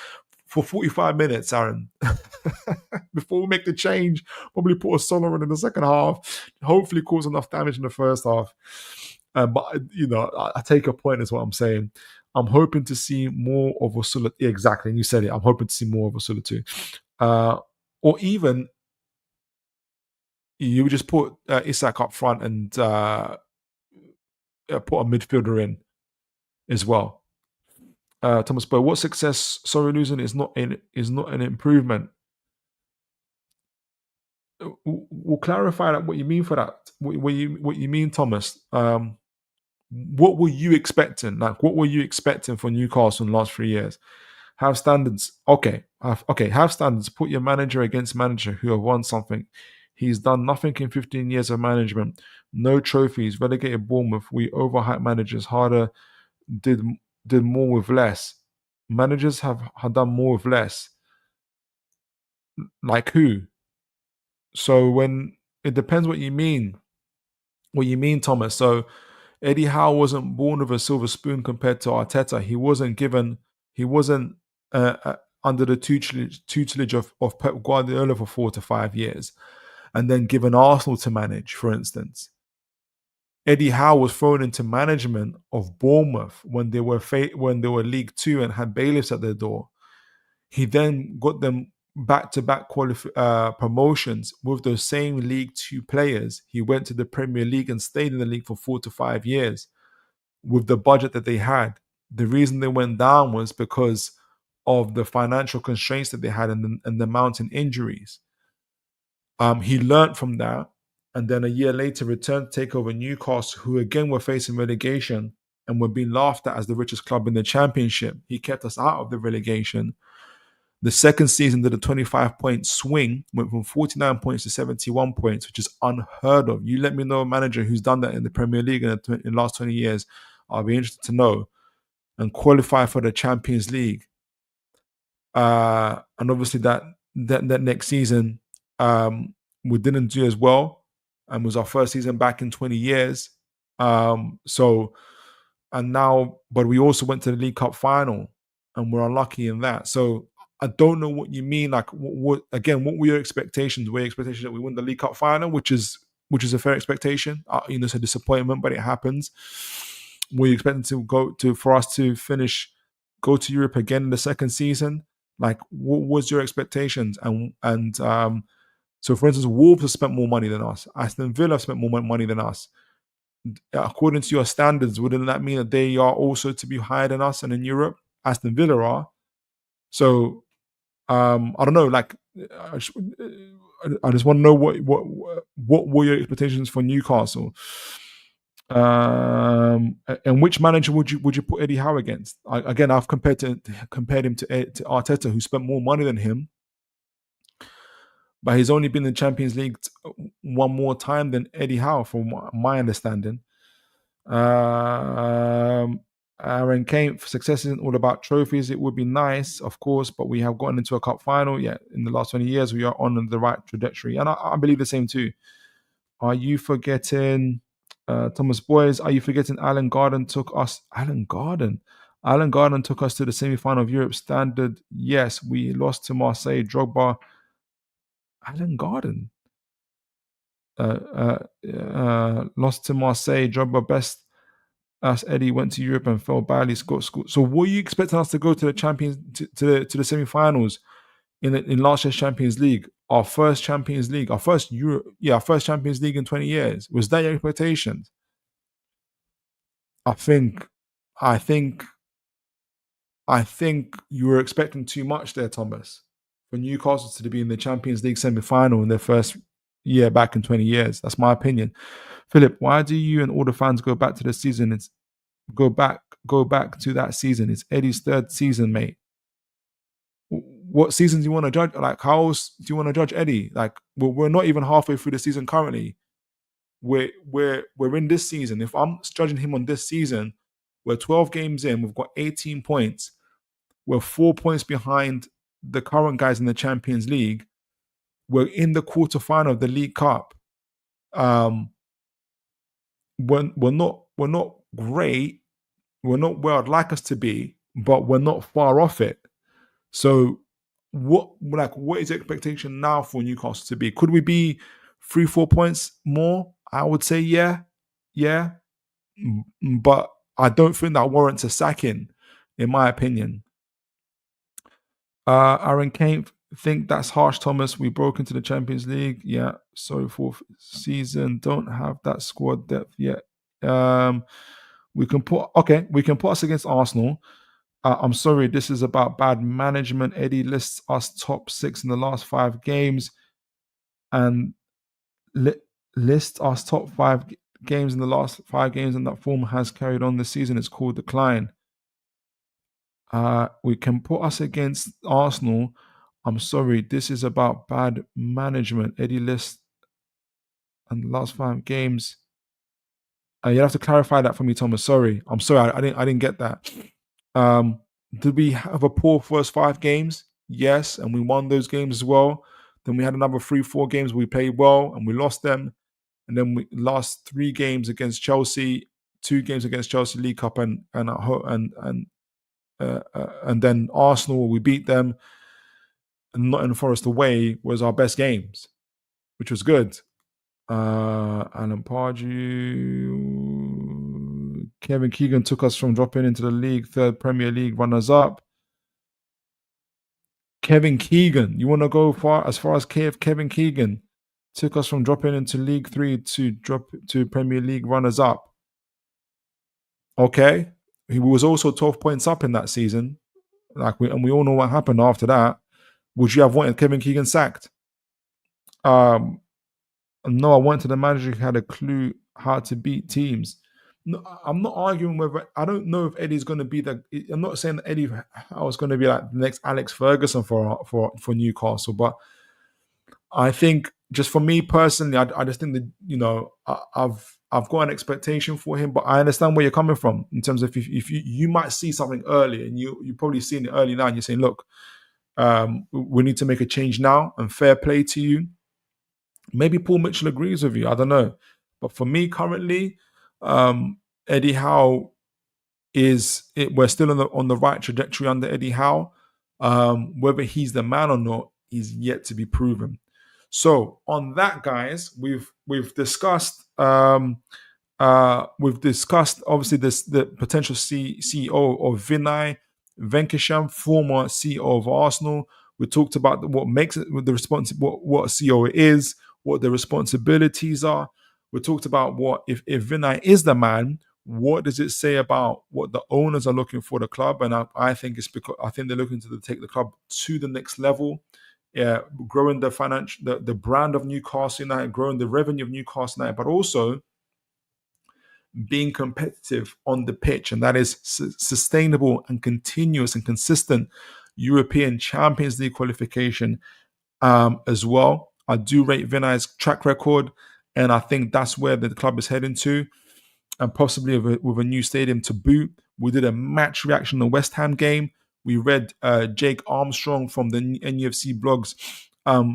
For 45 minutes, Aaron, before we make the change, probably put a solo in the second half, hopefully cause enough damage in the first half. But, I take a point, is what I'm saying. I'm hoping to see more of Osula. Yeah, exactly. And you said it. I'm hoping to see more of Osula too. Or even you would just put Isak up front and put a midfielder in as well. Thomas Boy, what success? Sorry, losing is not an improvement. We'll clarify that. What you mean for that? What you mean, Thomas? What were you expecting? Like, what were you expecting for Newcastle in the last 3 years? Have standards. Okay. Have standards. Put your manager against manager who have won something. He's done nothing in 15 years of management. No trophies. Relegated Bournemouth. We overhype managers harder. Did more with less. Managers have done more with less. Like who? So when it depends what you mean. What you mean, Thomas. So Eddie Howe wasn't born with a silver spoon compared to Arteta. He wasn't given. He wasn't under the tutelage of Pep Guardiola for 4 to 5 years, and then given Arsenal to manage, for instance. Eddie Howe was thrown into management of Bournemouth when they were League Two and had bailiffs at their door. He then got them back-to-back promotions with those same League Two players. He went to the Premier League and stayed in the league for 4 to 5 years with the budget that they had. The reason they went down was because of the financial constraints that they had and the mounting injuries. He learned from that, and then a year later returned to take over Newcastle, who again were facing relegation and were being laughed at as the richest club in the Championship. He kept us out of the relegation. The second season did a 25-point swing, went from 49 points to 71 points, which is unheard of. You let me know a manager who's done that in the Premier League in the last 20 years. I'll be interested to know. And qualify for the Champions League. And obviously that next season, we didn't do as well, and was our first season back in 20 years. But we also went to the League Cup final, and we're unlucky in that. So I don't know what you mean. Like, what were your expectations? Were your expectations that we win the League Cup final, which is a fair expectation? It's a disappointment, but it happens. Were you expecting for us to go to Europe again in the second season? Like, what was your expectations? So, for instance, Wolves have spent more money than us. Aston Villa have spent more money than us. According to your standards, wouldn't that mean that they are also to be higher than us and in Europe? Aston Villa are. So, I don't know. Like, I just want to know what were your expectations for Newcastle? And which manager would you put Eddie Howe against? I've compared him to Arteta, who spent more money than him, but he's only been in the Champions League one more time than Eddie Howe, from my understanding. Aaron Kane, success isn't all about trophies. It would be nice, of course, but we have gotten into a cup final. Yeah, in the last 20 years, we are on the right trajectory, and I believe the same too. Are you forgetting? Thomas Boys, are you forgetting Alan Garden took us? Alan Garden took us to the semi-final of Europe Standard. Yes, we lost to Marseille. Drogba. Alan Garden lost to Marseille. Drogba best as Eddie went to Europe and fell badly. Scored. So were you expecting us to go to the Champions to the semi-finals in last year's Champions League? Our first Champions League, our first Champions League in 20 years. Was that your expectations? I think you were expecting too much there, Thomas, for Newcastle to be in the Champions League semi-final in their first year back in 20 years. That's my opinion. Philip, why do you and all the fans go back to the season? It's go back to that season. It's Eddie's third season, mate. What season do you want to judge? Like, how else do you want to judge Eddie? Like, we're not even halfway through the season currently. We're in this season. If I'm judging him on this season, we're 12 games in. We've got 18 points. We're 4 points behind the current guys in the Champions League. We're in the quarterfinal of the League Cup. We're not great. We're not where I'd like us to be, but we're not far off it. So what is the expectation now for Newcastle to be? Could we be 3-4 points more? I would say yeah. But I don't think that warrants a sacking, in my opinion. Aaron Kane, think that's harsh, Thomas. We broke into the Champions League. Yeah, sorry, fourth season. Don't have that squad depth yet. We can put us against Arsenal. I'm sorry, this is about bad management. Eddie lists us top 6 in the last 5 games, and lists us top 5 games in the last 5 games, and that form has carried on this season. It's called decline. We can put us against Arsenal. I'm sorry, this is about bad management. Eddie lists and the last 5 games. You have to clarify that for me, Thomas. Sorry, I'm sorry, I didn't get that. Did we have a poor first 5 games? Yes, and we won those games as well. Then we had another 3-4 games we played well and we lost them. And then we lost 3 games against Chelsea, 2 games against Chelsea League Cup, and then Arsenal, we beat them. And Nottingham Forest away was our best games, which was good. Alan Pardew, Kevin Keegan took us from dropping into the league, 3rd Premier League runners-up. Kevin Keegan, you want to go as far as Kevin Keegan took us from dropping into League 3 to drop to Premier League runners-up. Okay, he was also 12 points up in that season. And we all know what happened after that. Would you have wanted Kevin Keegan sacked? No, I wanted the manager who had a clue how to beat teams. No, I'm not arguing whether. I don't know if Eddie's going to be I'm not saying that Eddie was going to be like the next Alex Ferguson for Newcastle, but I think just for me personally, I just think that I've got an expectation for him, but I understand where you're coming from in terms of if you might see something early, and you probably seen it early now, and you're saying, look, we need to make a change now, and fair play to you. Maybe Paul Mitchell agrees with you. I don't know. But for me currently, Eddie Howe we're still on the right trajectory under Eddie Howe. Whether he's the man or not is yet to be proven. So on that, guys, we've discussed obviously the potential CEO of Vinai Venkatesham, former CEO of Arsenal. We talked about what makes it what a CEO is, what the responsibilities are. We talked about what if Vinai is the man, what does it say about what the owners are looking for the club? And I think it's because I think they're looking to take the club to the next level, growing the brand of Newcastle United, growing the revenue of Newcastle United, but also being competitive on the pitch, and that is sustainable and continuous and consistent European Champions League qualification as well. I do rate Vinai's track record, and I think that's where the club is heading to, and possibly with a new stadium to boot. We did a match reaction on the West Ham game. We read Jake Armstrong from the NUFC blogs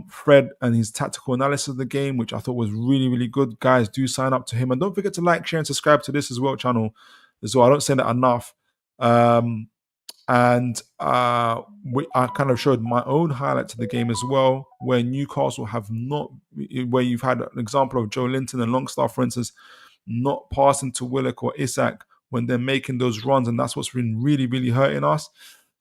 Fred and his tactical analysis of the game, which I thought was really, really good. Guys, do sign up to him. And don't forget to like, share, and subscribe to this as well channel as well. I don't say that enough. I kind of showed my own highlights of the game as well, where Newcastle where you've had an example of Joe Linton and Longstaff, for instance, not passing to Willock or Isak when they're making those runs. And that's what's been really, really hurting us.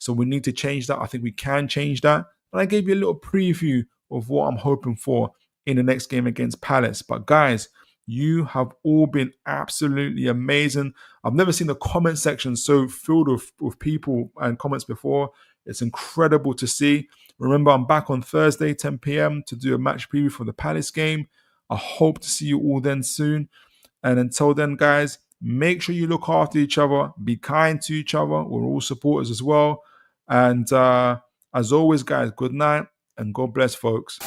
So we need to change that. I think we can change that. And I gave you a little preview of what I'm hoping for in the next game against Palace. But guys, you have all been absolutely amazing. I've never seen the comment section so filled with people and comments before. It's incredible to see. Remember, I'm back on Thursday, 10 p.m. to do a match preview for the Palace game. I hope to see you all then soon. And until then, guys, make sure you look after each other. Be kind to each other. We're all supporters as well. And as always, guys, good night and God bless, folks.